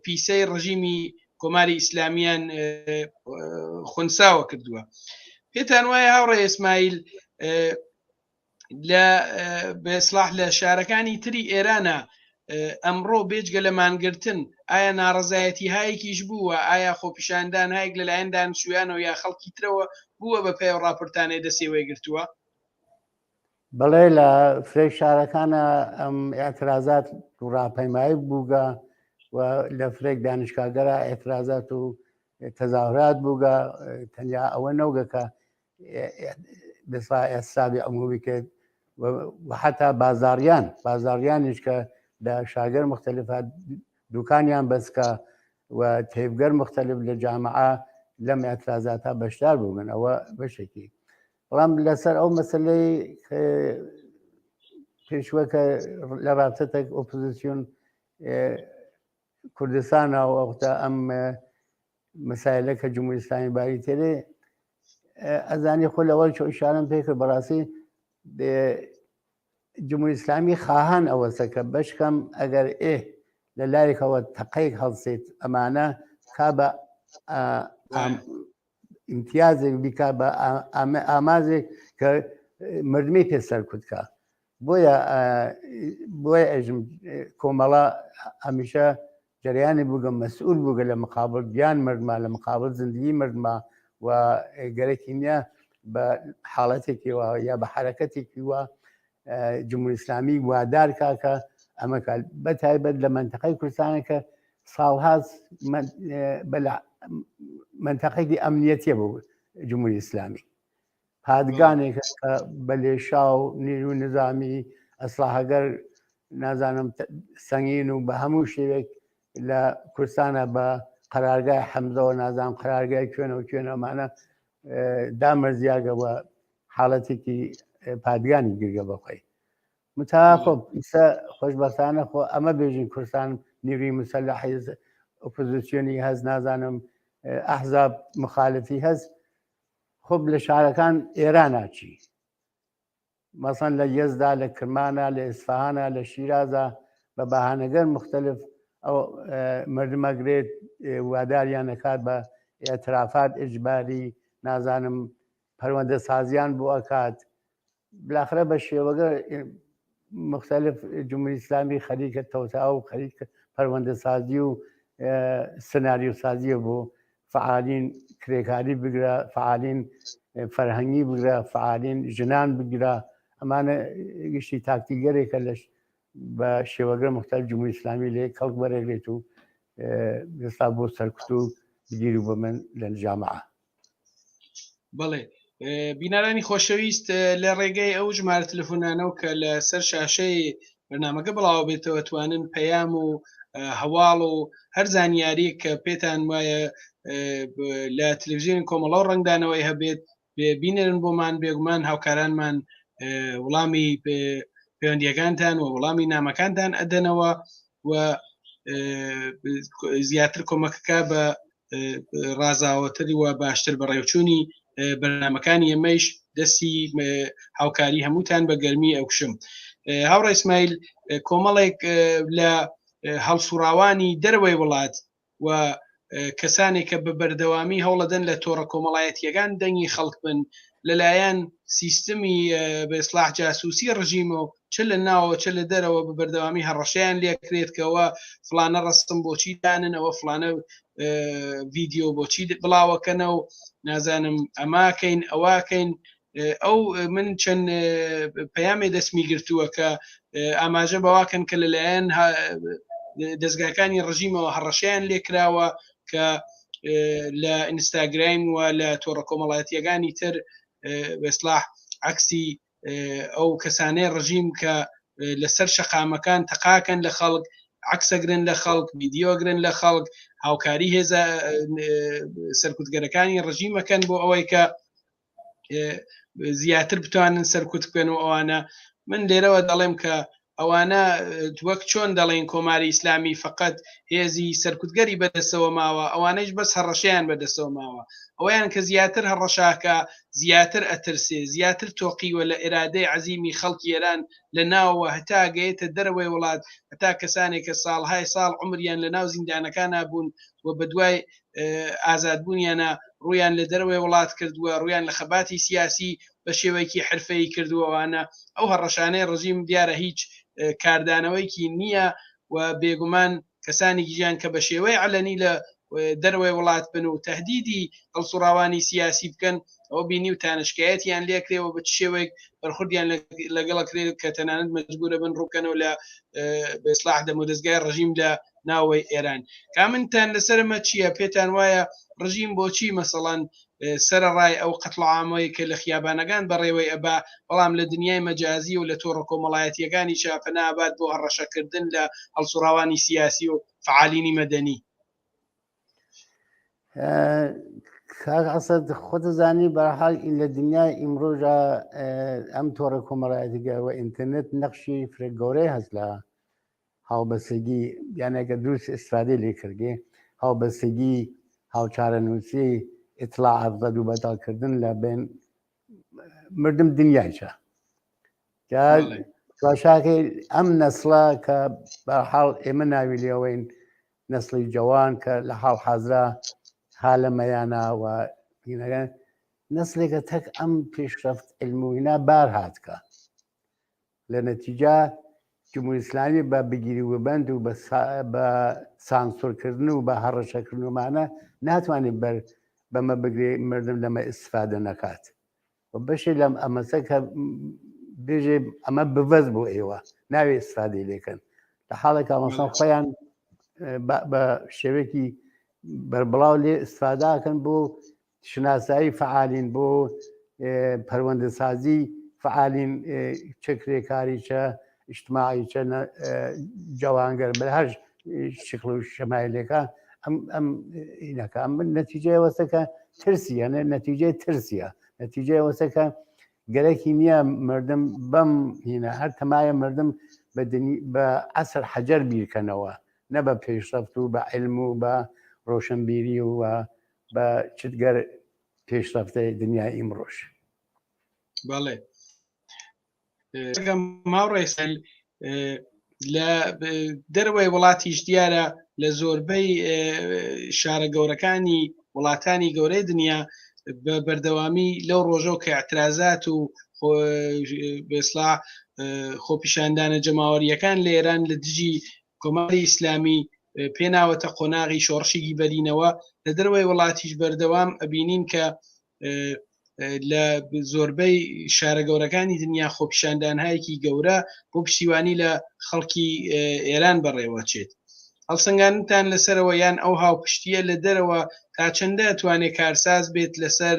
پیسەی ڕژیمی کۆماری ئیسلامیان خونساوە کردووە. پێتان وایە هاوڕێ ئیسماعیل لە بێسلاح لە شارەکانی تری ئێرانە ئەمڕۆ بێجگە لە مانگرتن ئایا ناڕزایەتی هایەکیش بووە ئایا خۆپیشاندان هایەک لەلایەن دانیشتوویانەوە یا خەڵکی ترەوە بووە بە پێی ڕاپۆرتانەی دەسێوەی گرتووە؟ بەڵێ لە فرێک شارەکانە ئەم ئێترازات و ڕاپەیمایی بووگە و لە فرێک دانیشکاگەرە ئێترازات و تەزاورات بووگە تەنیا ئەوە نەوگەکە ئێستابی عمومی کرد و حتا بازاریانیش کە لە شاگەر مختلفات دوکانیان بەسکە و تێبگەر مختلف لە جامعە لەم ئێترازاتە بەشدار بوومن ئەوە بەشێکی بەڵام لەسەر ئەو مەسلەی پێشوەکە لە ڕابطەتێک ئۆپۆزیسیۆن کوردستانە و وەختە ئەم مسائلە کە جمهوری ئیسلامی باری تێرێ ئەزانی خۆ لەوەی چۆ ئیشارەم پێ کرد بەڕاستی جمهوری ئیسلامی خواهان ئەوەسە کە بەشکەم ئەگەر لە لایەکەوە تەقەیەک هەڵسێت ئەمانە کا بە امتیازێک بیکا بە ئامازێک کە مردمی پێ سەرکوتکە بۆیە ئەژم کۆمەڵە هەمیشە جریانی بووگە مەسئول بووگە لە مقابل گیان مردما لە مقابل زندگی مردما و گەرەکی نییە بە حاڵەتێکیوە یا بە حرەکەتێکی وە جمهوری ئیسلامی وادار کاکە ئەمە بەتایبەت لە منتەقەی کوردستانەکە ساڵهاز منتەقەیەکی ئەمنیەتیە بوو جمهوری ئیسلامی پادگانێک کە بە لێشا و نیرو نظامی ئەسلاحەگەر نازانم سەنگین و بە هەموو شێوێک لە کوردستانە بە قەرارگای حەمزەوە نازانم قەرارگای کوێنەوەمانە دامەرزیاگەوە حاڵەتێکی پادگانی گرگە بەخۆی متاخۆ ئیسا خۆشبەختانە خۆ ئەمە بێژین کوردستان نیروی مسلحی ئۆپۆزیسیۆنی هەز نازانم ئەحزاب مخالفی هەز خۆب لە شارەکان ئێران ناچی مەسەن لە یەزدا لە کرمانە لە ئیسفەهانە لە شیرازە بە بەهانەگەر مختلف ئەو مردمەگرێت واداریان نەکات بە ئێترافات ئیجباری نازانم پەروەندە سازیان بۆ ئەکات بالاخرە بە شێوەگە مختلف جمهوری ئیسلامی خەریکە تەوتا و خەریک پەروەندە سازی و سناریۆ سازیە بۆ فعالین کرێکاری بگرە فعالین فەرهەنگی بگرە فعالین ژنان بگرە ئەمانە گشتی تاکتیگەرێکە لەش بە شێوەگە مختلف جمهوری ئیسلامی لێ کەڵک بەرەگرێت و ئێستا بۆ سەرکوت و بگیر و بە من لە جامعە بڵێ بینارانی خۆشەویست لە ڕێگەی ئەو ژمارە تەلەفۆنانەوە کە لە سەر شاشەی بەرنامەکە بڵاو بێتەوە توانن پەیام و هەواڵ و هەر زانیاریە کە پێتان وایە لە تەلەڤیزیۆنی کۆمەڵە و ڕنگدانەوەی هەبێت بینێرن بۆمان بێگومان هاوکارانمان وەڵامی پەیوەندیەکانتان و وەڵامی نامەکانتان ئەدەنەوە و زیاتر کۆمەکەکە بە ڕازاوەتری و باشتر بەڕێوچوونی بەرنامەکانی ئەمەش دەستی هاوکاری هەمووتان بە گەرمی ئەوکشم هاوڕێ ئیسماعیل کۆمەڵێک لە هەڵسوڕاوانی دەرەوەی وڵات و کەسانێک کە بە بەردەوامی هەوڵەدەن لە تۆڕە کۆمەڵایەتیەکان دەنگی خەڵک بن لەلایەن سیستمی بە ئیسلاح جاسووسی ڕژیمەوە چ لە ناوە چ لە دەرەوە بە بەردەوامی هەڕەشیان لێکرێت کەەوە فلانە ڕستم بۆچی دانن ئەوە فلانە ڤیددیۆ بۆچی بڵاوەکەنە و نازانم ئەماکەین ئەواکەین ئەو من چەند پەیامێ دەستمی گرتووە کە ئاماژە بەواکەن کە لەلایەن دەستگاکانی ڕژیمەوە هەڕەشیان لێکراوە کە لە ئینستاگرام و لە تۆڕە کۆمەڵایەتیەکانی تر بەسلاح عکسی ئەو کەسانەی ڕژیم کە لەسەر شەقامەکان تەقاکەن لە خەڵک عکسەگرن لە خەڵک ڤیددیۆگرن لە خەڵک هاوکاری هێزە سەرکوتگەرەکانی ڕژیمەکەن بۆ ئەوەی کە زیاتر بتوانن سەرکوت بکەن و ئەوانە من لێرەوە دەڵێم کە ئەوانە وەک چۆن دەڵێن کۆماری ئیسلامی فقط هێزی سەرکوتگەری بەدەستەوە ماوە ئەوانەش بەس هەڕەشیان بەدەستەوە ماوە ئەویان کە زیاتر هەڕەشاکە زیاتر ئەترسێ زیاتر تۆقیوە لە ئێرادەی عەزیمی خەڵکی ئێران لە ناوەوە هەتا گەیەتە دەرەوەی وڵات هەتا کەسانێک کە ساڵهای ساڵ عمریان لە ناو زیندانەکان بوون و بەدوای ئازادبوونیانە ڕویان لە دەرەوەی وڵات کردووە ڕویان لە خەباتی سیاسی بە شێوەیەکی حرفەیی کردووەوانە ئەو هەڕەشانەی ڕژیم دیارە هیچ کاردانەوەیکی نییە و بێگومان کەسانی گیژیان کە بە شێوەی علەنی لە دەرەوەی وڵات بن و تهدیدی هەڵسوڕاوانی سیاسی بکەن ئەو بینی و تانشکایەتیان لێکرێەوە بە شێوەیەک بەرخوردیان لەگەڵەکرێت کە تەنانەت مەجبورە بن ڕووکەنەوە لە بەسلاح دەمودەستگای ڕژیم لە ناوەی ئێران کامنتان لەسەرمە چییە پێتان وایە ڕژیم بۆچی مەسەڵەن سەرڕای ئەو قەتڵعامەوەی کە لە خیابانەکان بەڕێوەی ئەبا بەڵام لە دنیای مەجازی و لە تۆڕە کۆمەڵایەتیەکانی شاپەنابات بۆ هەڕەشەکردن لە هەڵسوڕاوانی سیاسی و فعالینی مەدەنی کاک عەسەد خۆت دەزانی بەرحاڵ لە دنیای ئیمڕۆژە ئەم تۆڕە کۆمەڵایەتیگە و ئینتەرنێت نەخشی فرێ گەورەی هەست لە هاوبەستگی یانەکە دروست ئیسفادەی لێ کردێ هاوبەستگی هاوچارە نووسی ئیطلاعات بەد و بەداڵکردن لە بین مردم دنیایچە تواشاکەی ئەم نەسڵە کە بەحاڵ ئێمە ناوی لێەوەین نەسڵی جوان کە لە حاڵ حەزرا ها لە مەیانە و نەسلێکە تەک ئەم پێشرەفت علموینا بار هاتکە لە نەتیجا جمهوری ئیسلامی بە بگیری وبەند و بە سانسۆرکردن و بە هەڕەشەکردنمانە ناتوانێت بەمە بگرێ مردم لەمە ئیسفادە نەکات و بەشێ لەم ئەمەسە کە بێژێ ئەمە بڤەز بۆ ئێوە ناوێ ئیسفادەی لێکن لە حاڵێکا مەسەڵ خۆیان بە شێوەیەکی بربڵاو لێ ئیسفاداکەن بۆ شناسایی فعالین بۆ پەروەندەسازی فعالین چه کرێکاری چە اجتماعی چە جوانگەر بە هەر شکل و شەمایلێکە ئەم ئینەکە ئەم نەتیجەی وەسەکە ترسیە نەتیجەی ترسیە نەتیجەی وەسەکە گەرەکی نییە مردم بەم هینە هەر تەمایە مردم بە عەسر حەجەر بیرکەنەوە نە بە پێشرەفت و بە علم و بە ڕۆشنبیری و بە چتگەر پێشرەفتەی دنیای ئیمڕۆژ. بەڵێ ماوڕێ سەل لە دەروەی وڵاتیش دیارە لە زۆربەی شارە گەورەکانی وڵاتانی گەورەی دنیا بە بەردەوامی لەو ڕۆژەو کە اعترازات و بێسڵا خۆپیشاندانە جەماوەریەکان لە ئێران لە دژی کۆماری ئیسلامی پێناوەتە قۆناغی شۆڕشیگی بەرینەوە لە دەروەی وڵاتیش بەردەوام ئەبینین کە لە زۆربەی شارە گەورەکانی دنیا خۆپیشاندانهایەکی گەورە بۆ پشتیوانی لە خەڵکی ئێران بەڕێوەچێت هەڵسەنگانتان لەسەرەوە یان ئەو هاوپشتیە لە دەرەوە تا چەندە توانێت کارساز بێت لەسەر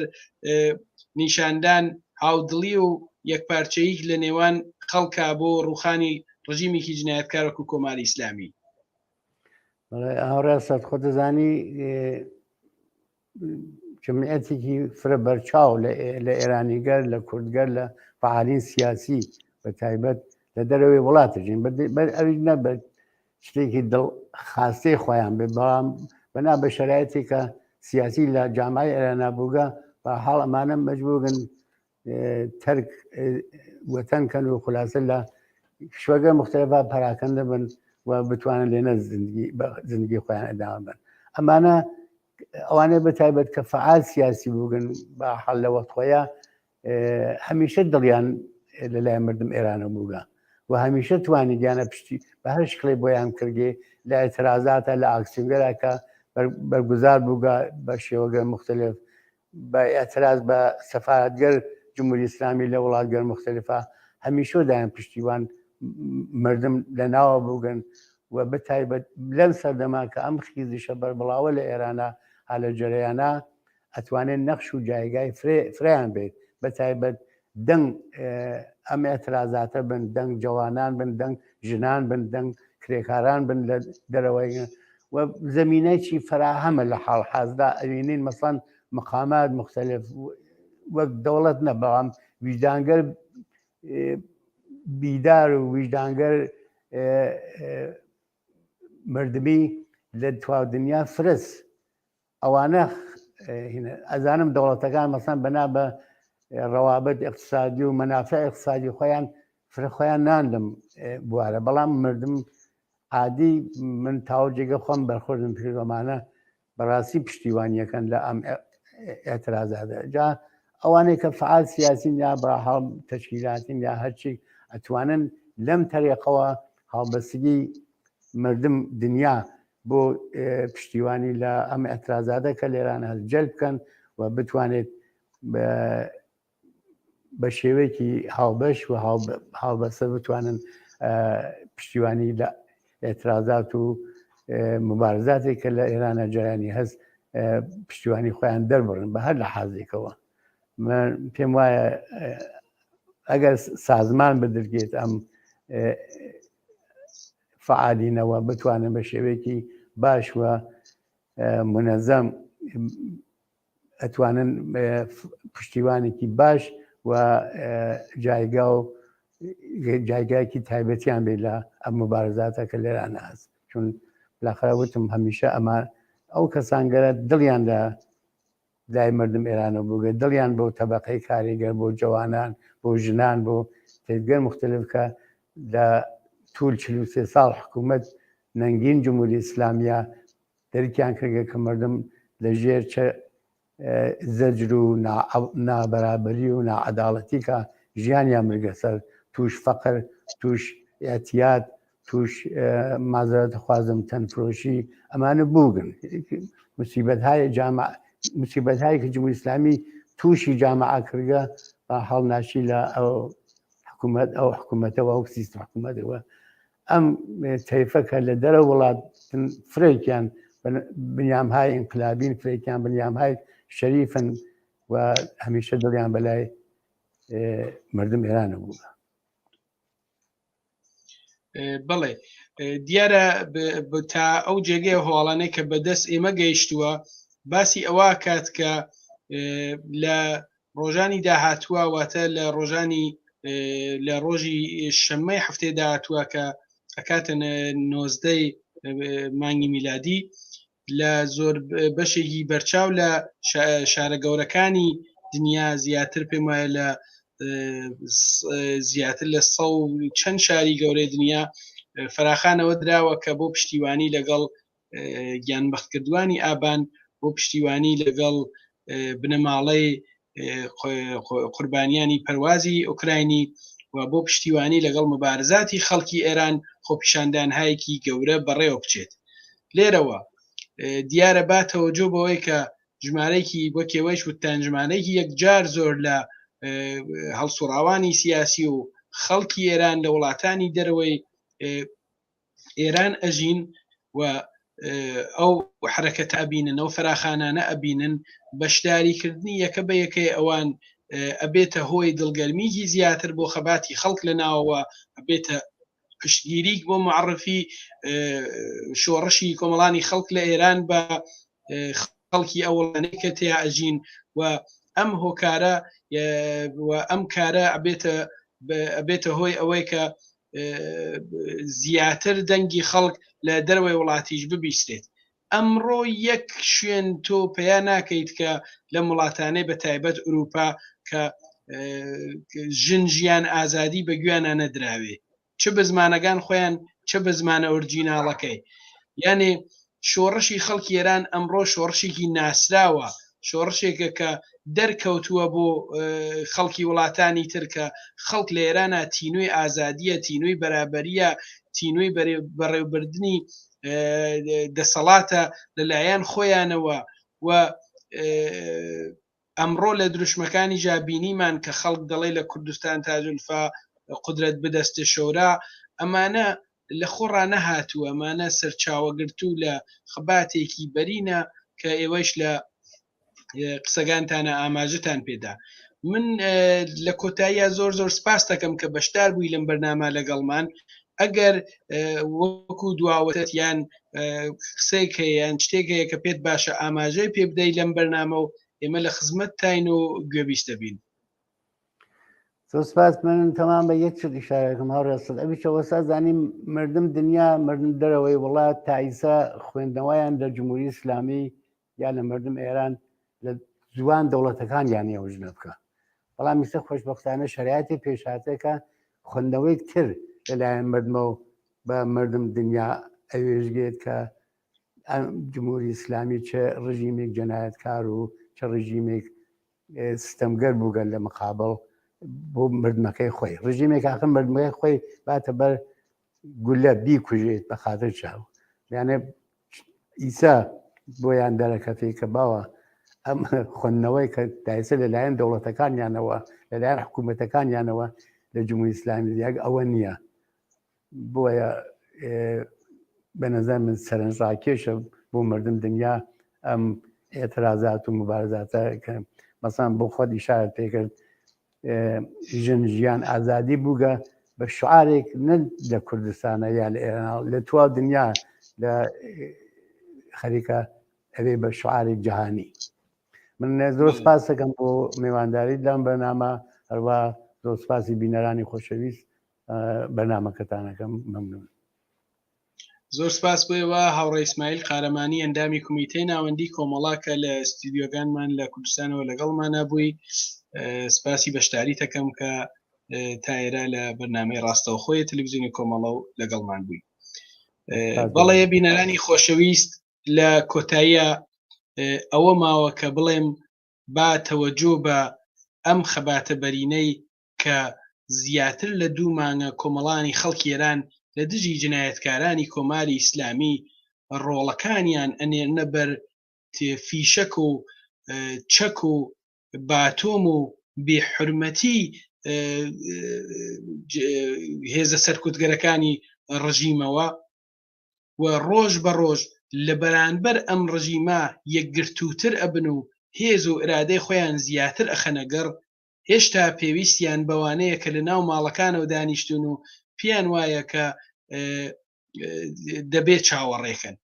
نیشاندان هاودڵی و یەکپارچەیەک لە نێوان خەڵکا بۆ ڕوخانی ڕژیمێکی جنایەتکارێک و کۆماری ئیسلامی. هاوڕاستە خۆ دەزانی جمعیەتێکی فرە بەرچاو لە ئێرانیگەر لە کوردگەر لە فعالین سیاسی بە تایبەت لە دەرەوەی وڵاتەژین ئەوی نەبێت شتێکی دڵ خاستەی خۆیان بێ بەڵام بەنا بە شەرایەتێکە سیاسی لە جامعی ئێرانە بووگە بە حاڵ ئەمانە مەجبورن تەرک وەتەنکەن و خولاسە لە شوەگە مختلفە پەراکەندە بن و بتوانن لێنە زندگی خۆیان ئەداوە بن ئەمانە ئەوانەیە بە تایبەت کە فعال سیاسی بووگن بە حەڵ لە وەختخۆیە هەمیشە دڵیان لەلای مردم ئێرانە بووگە و هەمیشە توانی گیانە پشتی بە هەر شکڵی بۆیان کردێ لە ئێترازاتە لە ئاکسیۆنگەرەکە بەرگوزار بووگە بە شێوەگە مختلف بە ئێتراز بە سەفارەتگەر جمهوری ئیسلامی لە وڵاتگەر مختلفە هەمیشە دایان پشتیوان مردم لە ناوە بووگن و بەتایبەت لەم سەردەما کە ئەم خیزیشە بەربڵاوە لە ئێرانە ها لە جەرەیانە ئەتوانێت نەخش و جایگای فریان بێت بەتایبەت دەنگ ئەم ئێترازاتە بن دەنگ جوانان بن دەنگ ژنان بن دەنگ کرێکاران بن لە دەرەوەی و زمینەیەکی فراهەمە لە حاڵ حەزدا ئەوینین مەسەڵەن مقامات مختلف وەک دەوڵەت نە بەڵام ویجدانگەر بیدار و ویجدانگەر مردمی لە تواو دنیا فرس ئەوانە ئەزانم دەوڵەتەکان مەسەڵەن بەنا بە ڕەوابەت اقتصادی و مەنافع اقتصادی خۆیان فرەخۆیان ناندم بوارە بەڵام مردم عادی من تاوجێگە خۆم بەرخۆردم پێوەمانە بەڕاستی پشتیوانیەکەن لە ئەم ئێترازادە جا ئەوانەی کە فعال سیاسین یا بەهاڵ تەشکیلاتین یا هەرچی ئەتوانن لەم تەریقەوە هاوبەستگی مردم دنیا بۆ پشتیوانی لە ئەم ئەترازادە کە لێران هەست جەلب بکەن و بتوانێت بە شێوەیەکی هاوبەش و هاوبەسە بتوانن پشتیوانی لە ئێترازات و مبارزاتێک کە لە ئێرانە جەرانی هەست پشتیوانی خۆیان دەربڕن بە هەر لە حازێکەوە پێم وایە ئەگەر سازمان بدرگێت ئەم فعالینەوە بتوانن بە شێوەیەکی باش وە منەزەم ئەتوانن پشتیوانێکی باش و جایگا و جایگایکی تایبەتیان بێت لە ئەم مبارزاتە کە لێرانە هەست چون بالاخره وتم هەمیشە ئەمە ئەو کەسانگەرە دڵیاندا لای مردم ئێرانە بووگە دڵیان بۆ تەبەقەی کاریگەر بۆ جوانان بۆ ژنان بۆ تێگەر مختلف کە لە توول 43 ساڵ حکوومەت نەنگین جمهوری ئیسلامیە دەرکیان کردگە کە مردم لە ژێر چە زەجر و نابەرابەری و نائەداڵەتی کە ژیانیان مرگە سەر توش فەقر توش ئەتیاد توش مازەرەتە خوازم تەنفرۆشی ئەمانە بووگن موسیبەتهایی کە جمهوری ئیسلامی تووشی جامعە کردگە هەڵناشی لە ئەو حکوومەت ئەو حکوومەتەوە ئەو سیستم حکوومەتەوە ئەم تەیفەکە لە دەرە وڵات فرێکیان بنیامهای ئینقلابین فرێکیان بنیامهای شەریفن و هەمیشە دڵیان بەلای مردم ئێرانە بوو. بڵێ دیارە تا ئەو جێگەی هۆڵانەی کە بەدەست ئێمە گەیشتووە باسی ئەوە کات کە لە ڕۆژانی داهاتووە واتە لە ڕۆژانی لە ڕۆژی شەممەی هەفتەی داهاتووە کە ئەکاتە 19 مانگی میلادی لە زۆر بەشێکی بەرچاو لە شارە گەورەکانی دنیا زیاتر پێم وایە لە زیاتر لە 100 چەند شاری گەورەی دنیا فراخانەوە دراوە کە بۆ پشتیوانی لەگەڵ گیانبەختکردوانی ئابان بۆ پشتیوانی لەگەڵ بنەماڵەی قوربانیانی پەروازی ئوکراینی و بۆ پشتیوانی لەگەڵ مبارزاتی خەڵکی ئێران خۆپیشاندانهایەکی گەورە بەڕێوە بچێت. لێرەوە دیارە باتەوەجۆ بەوەی کە ژمارەیەکی بۆ کێوەیش وتان ژمارەیەکی یەکجار زۆر لە هەڵسوڕاوانی سیاسی و خەڵکی ئێران لە وڵاتانی دەرەوەی ئێران ئەژین و ئەو حرەکەتە ئەبینن ئەو فراخانانە ئەبینن بەشداریکردنی یەکە بە یەکەی ئەوان ئەبێتە هۆی دڵگەرمیکی زیاتر بۆ خەباتی خەڵک لە ناوەوە ئەبێتە پشتگیریک بۆ معرفی شۆڕشی کۆمەڵانی خەڵک لە ئێران بە خەڵکی ئەوڵانەی کە تیا ئەژین و ئەم هۆکارە و ئەم کارە ئەبێتە هۆی ئەوەی کە زیاتر دەنگی خەڵک لە دەروەی وڵاتیش ببیستێت. ئەمڕۆ یەک شوێن تۆ پێیان ناکەیت کە لە وڵاتانەی بە تایبەت ئوروپا کە ژن ژیان ئازادی بە گویانە نەدراوێ چه بە زمانەکان خۆیان چه بە زمانە ئۆرجیناڵەکەی یانێ شۆڕشی خەڵکی ئێران ئەمڕۆ شۆڕشێکی ناسراوە شۆڕشێکە کە دەرکەوتووە بۆ خەڵکی وڵاتانی ترکە خەڵک لە ئێرانە تینوی ئازادیە تینوی بەرابەریە تینوی بەڕێوەبردننی دەسەڵاتە لەلایەن خۆیانەوە و ئەمڕۆ لە دروشمەکانی ژابینیمان کە خەڵک دەڵێ لە کوردستان تاجولفا قدرت بدەستە شۆرا ئەمانە لە خۆڕا نەهاتووە ئەمانە سەرچاوەگرتو لە خەباتێکی بەرینە کە ئێوەش لە قسەگانتانە ئاماژتان پێدا. من لە کۆتاییە زۆر سپاس دەکەم کە بەشدار بووی لەم بەرنامە لەگەڵمان ئەگەر وەکو دواوەتت یان قسەیەک یان شتێک هەیە کە پێت باشە ئاماژەی پێ بدەی لەم بەرنامە و ئێمە لە خزمەت تاین و گوێبیستە بین. سپاس من تەمان بە یەک شت ئیشارەکەم هەڕێستت ئەویشەوە سازانیم مردم دنیا مردم دەرەوەی وڵات تایسا خوێندنەوەیان لە جمهوری ئیسلامی یا لە مردم ئێران لە جوان دەوڵەتەکان یانی ئەوژنە بکە بەڵام میسە خۆشبەختانە شەرایەتی پێشهاتەکە خوێندنەوەی تر لەلایەن مردمە و بە مردم دنیا ئەوێژگێت کە جمهوری ئیسلامی چه ڕژیمێک جەنایەتکار و چه ڕژیمێک ستەمگەر بووگەن لە مقابڵ بۆ مردمەکەی خۆی ڕژیمێک ئاخر مردمەکەی خۆی باتە بەر گولە بیکوژێت بە خاتر چاو یانێ ئیسا بۆیان دەرەکەفی کە باوە ئەم خوێندنەوەی کە دایسە لەلایەن دەوڵەتەکانیانەوە لەلایەن حکوومەتەکانیانەوە لە جمهوری ئیسلامی دیاگ ئەوە نییە بۆیە بە نەزەر من سەرنجڕاکێشە بۆ مردم دنیا ئەم ئێترازات و مبارزاتە کە مەسەڵەن بۆ خۆت ئیشارەت پێکرد ژن ژیان ئازادی بووگە بە شعارێک نە لە کوردستانە یا لە ئێران لە توا دنیا لە خەریکە ئەوێ بە شعارێک جیهانی. من زۆر سپاس دەکەم بۆ میوانداریت لەم بەرنامە هەروە زۆر سپاسی بینەرانی خۆشەویست بەرنامەکەتانەکەم مەمنون. زۆر سپاس بۆیەوە هاوڕێ ئیسماعیل قارەمانی ئەندامی کمیتەی ناوەندی کۆمەڵاکە لە ستودیۆگانمان لە کوردستانەوە لەگەڵمانە بووی. سپاسی بەشداری دەکەم کە تا ئێرە لە بەرنامەی ڕاستەوخۆی تەلەڤیزیۆنی کۆمەڵە و لەگەڵمان بووی. بەڵێ بینەرانی خۆشەویست، لە کۆتاییە ئەوە ماوە کە بڵێم با تەوەجۆ بە ئەم خەباتە بەرینەی کە زیاتر لە 2 مانگە کۆمەڵانی خەڵکی ئێران لە دژی جنایەتکارانی کۆماری ئیسلامی ڕۆڵەکانیان ئەنێرنە بەر فیشەک و چەک و باتۆم و بێحورمەتی هێزە سەرکوتگەرەکانی ڕژیمەوە و ڕۆژ بە ڕۆژ لە بەرانبەر ئەم ڕژیمە یەکگرتووتر ئەبن و هێز و ئرادەی خۆیان زیاتر ئەخەنەگەڕ، هێشتا پێویستیان بەوانەیە کە لە ناو ماڵەکانەوە دانیشتون و پیان وایە کە دەبێت چاوەڕێکن.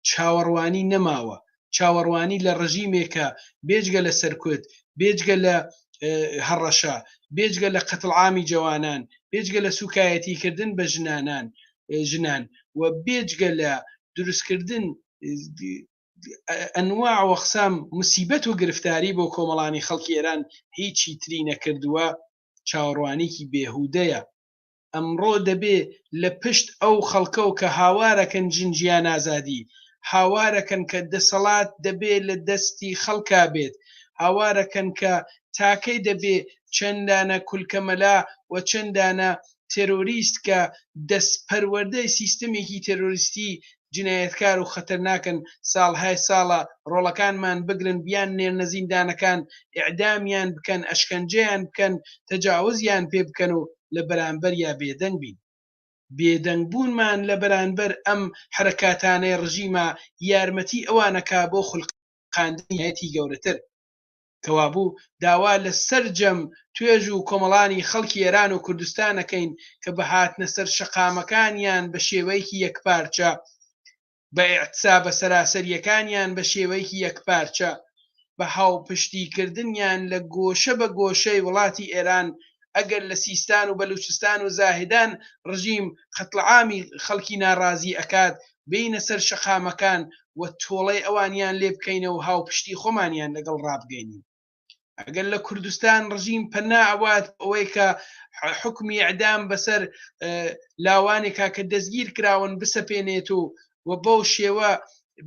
چاوەڕوانی نەماوە، چاوەڕوانی لە ڕژیمێکە بێجگە لە سەرکوت، بێجگە لە هەڕەشە، بێجگە لە قەتڵعامی جوانان، بێجگە لە سوکایەتیکردن بە ژنان و بێجگە لە دروستکردن ئەنواع وەقسام موسیبەت و گرفتاری بۆ کۆمەڵانی خەڵکی ئێران هیچی تری نەکردووە. چاوەڕوانێکی بێهودەیە. ئەمڕۆ دەبێ لە پشت ئەو خەڵکە و کە هاوارەکەن ژنجیان ئازادی، هاوارەکەن کە دەسەڵات دەبێ لە دەستی خەڵکا بێت، هاوارەکەن کە تاکەی دەبێ چەندانە کولکەمەلا و چەندانە تێرۆریست کە دەستپەروەردەی سیستەمێکی تێرۆریستی جنایەتکار و خەتەرناکن ساڵهای ساڵە ڕۆڵەکانمان بگرن بیان نێرنە زیندانەکان، ئیعدامیان بکەن، ئەشکەنجەیان بکەن، تەجاوزیان پێ بکەن و لە بەرامبەر یا بێدەنگ بین. بێدەنگبوونمان لە بەرامبەر ئەم حرەکاتانەی ڕژیمە یارمەتی ئەوانەکا بۆ خوڵقاندنیەتی گەورەتر کەوابوو داوا لە سەرجەم توێژ و کۆمەڵانی خەڵکی ئێران و کوردستانەکەین کە بە هاتنە سەر شەقامەکانیان بە شێوەیەکی یەکپارچە، بە ئیعتسابە سەراسەریەکانیان بە شێوەیەکی یەکپارچە، بە هاوپشتیکردنیان لە گۆشە بە گۆشەی وڵاتی ئێران. ئەگەر لە سیستان و بەلوچستان و زاهدان ڕژیم قەتڵعامی خەڵکی ناڕازی ئەکات، بینە سەر شەقامەکان و تۆڵەی ئەوانیان لێ بکەینەوە و هاوپشتی خۆمانیان لەگەڵ ڕابگەینین. ئەگەر لە کوردستان ڕژیم پەنا ئەوات ئەوەی کە حکمی ئیعدام بەسەر لاوانێکا کە دەستگیر کراون بسەپێنێت و بەو شێوە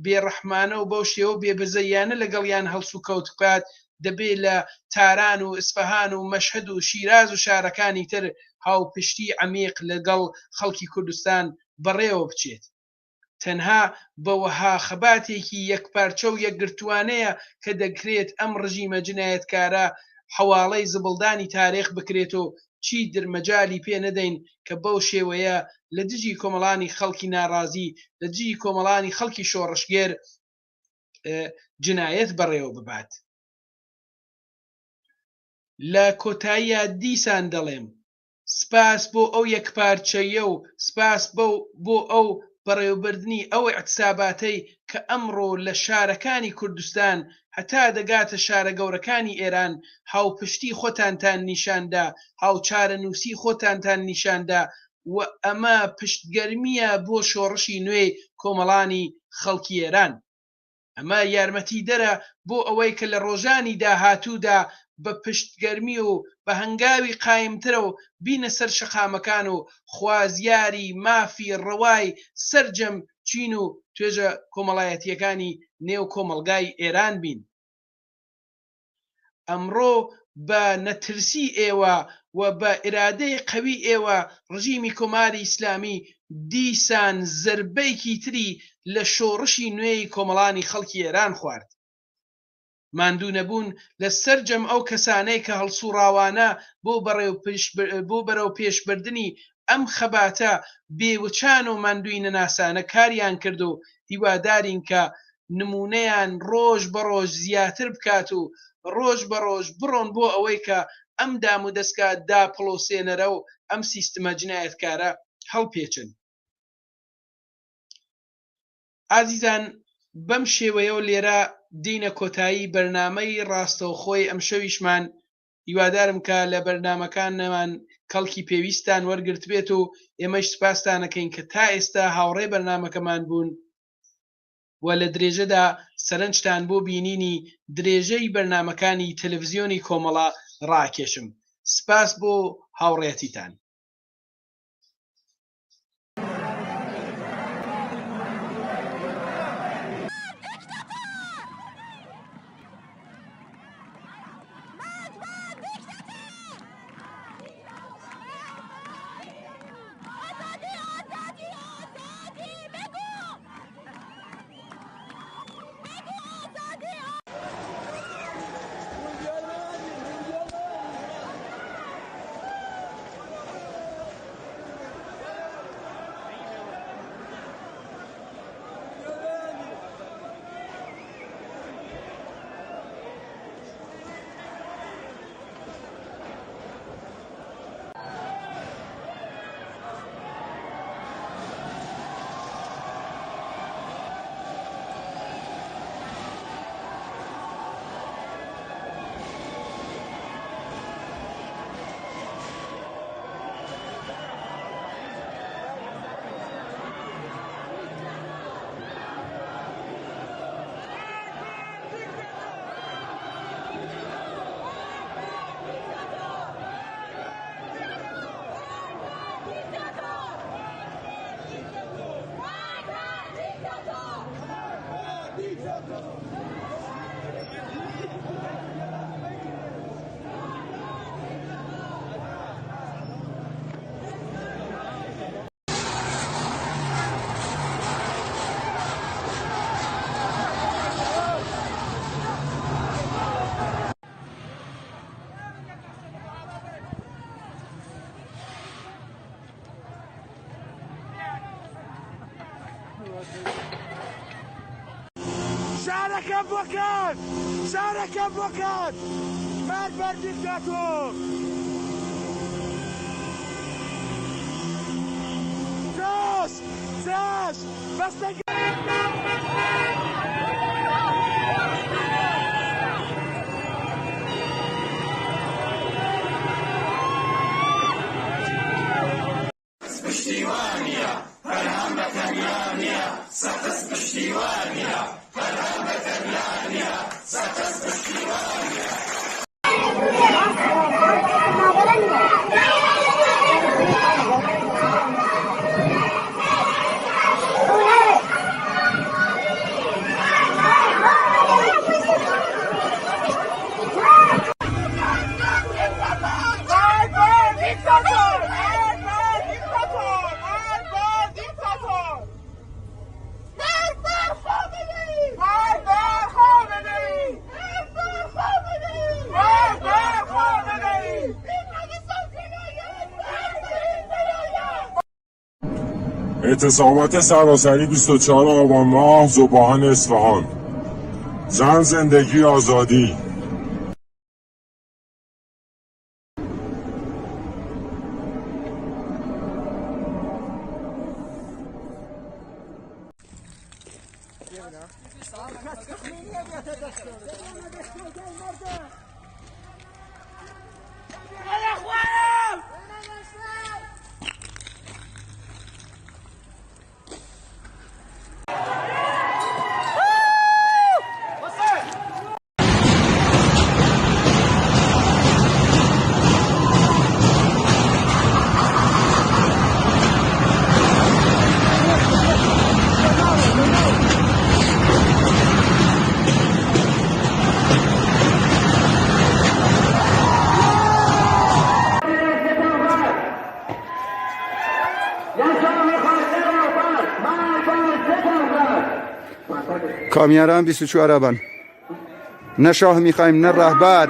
بێڕەحمانە و بەو شێوە بێبەزەیانە لەگەڵیان هەڵسو کەوت بکات، دەبێت لە تاران و ئسفەهان و مەشهەد و شیراز و شارەکانی تر هاوپشتی عەمیق لەگەڵ خەڵکی کوردستان بەڕێوە بچێت. تەنها بەوەها خەباتێکی یەکپارچە و یەکگرتوانەیە کە دەکرێت ئەم ڕژیمە جنایەتکارە حواڵەی زبڵدانی تاریخ بکرێت و چی درمەجالی پێ نەدەین کە بەو شێوەیە لە دژی کۆمەڵانی خەڵکی ناڕازی، لە دژی کۆمەڵانی خەڵکی شۆڕشگێر جنایەت بەڕێوە ببات. لە کۆتاییە دیسان دەڵێم سپاس بۆ ئەو یەکپارچەیە و سپاس بۆ ئەو بەڕێوەبردننی ئەو اعتساباتەی کە ئەمڕۆ لە شارەکانی کوردستان هەتا دەگاتە شارە گەورەکانی ئێران هاوپشتی خۆتانتان نیشاندا، هاوچارە نووسی خۆتانتان نیشاندا و ئەمە پشتگەرمیە بۆ شۆڕشی نوێ کۆمەڵانی خەڵکی ئێران. ئەمە یارمەتی دەرە بۆ ئەوەی کە لە ڕۆژانی داهاتوودا بە پشتگەرمی و بە هەنگاوی قایمترە و بینە سەر شەقامەکان و خوازیاری مافی ڕەوای سەرجەم چین و توێژە کۆمەڵایەتیەکانی نێو کۆمەلگای ئێران بین. ئەمڕۆ بە نەترسی ئێوە و بە ئیرادەی قەوی ئێوە ڕژیمی کۆماری ئیسلامی دیسان زەربەیەکی تری لە شۆڕشی نوێی کۆمەڵانی خەڵکی ئێران خوارد. ماندوو نەبوون لە سەرجەم ئەو کەسانەی کە هەڵسوڕاوانە بۆ بەرەو پێشبردننی ئەم خەباتە بێوچان و ماندووی نەناسانە کاریان کرد و هیوادارین کە نمونەیان ڕۆژ بە ڕۆژ زیاتر بکات و ڕۆژ بە ڕۆژ بڕۆن بۆ ئەوەی کە ئەم دام و دەستکە داپڵۆسێنەرە و ئەم سیستەمە جنایەتکارە هەڵپێچن. ئازیزان، بەم شێوەیەوە لێرە دینە کۆتایی بەرنامەی ڕاستەوخۆی ئەم شەویشمان. هیوادارم کە لە بەرنامەکانمان کەڵکی پێویستان وەرگرت بێت و ئێمەش سپاسدانەکەین کە تا ئێستا هاوڕێ بەرنامەکەمان بوون و لە درێژەدا سەرنجتان بۆ بینینی درێژەی بەرنامەکانی تەلەڤیزیۆنی کۆمەڵە ڕاکێشم. سپاس بۆ هاوڕێتیتان. شارەکەم بۆکات! شارەکەم بۆکات! مرد بەر دیکتاتۆر! جاش! جاش! بەستەکە! پشتیوانیە فەرهام بە تەنیا نییە سەقز پشتیوانیە فەرهام بە تەنیا نییە سەقز پشتیوانیە اعتصابات سراسری 24 آبان ماه ذوباهن اصفهان. زن، زندگی، آزادی. کامیاران 24 بن. نه شاه میخوایم نه رهبر.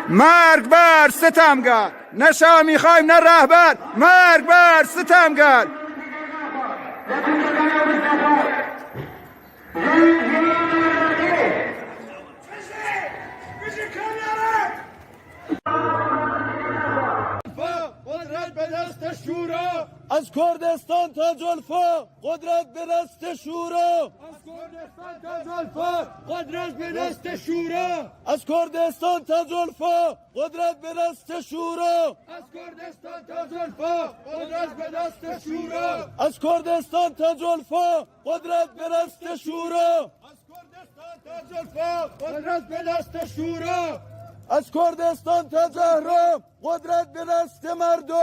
مرگ بر ستمگر. نه شاه میخوایم نه رهبر. مرگ بر ستمگر. قدرت به دست شورا از کردستان تا جلفا قدرت به دست شورا از کردستان تاج الفا قدرت به دست شورا از کردستان تاج الفا قدرت به دست شورا از کردستان تاج الفا قدرت به دست شورا از کردستان تاج الفا قدرت به دست شورا از کردستان تاج الفا قدرت به دست شورا از کردستان تا زهرا قدرت به دست مردم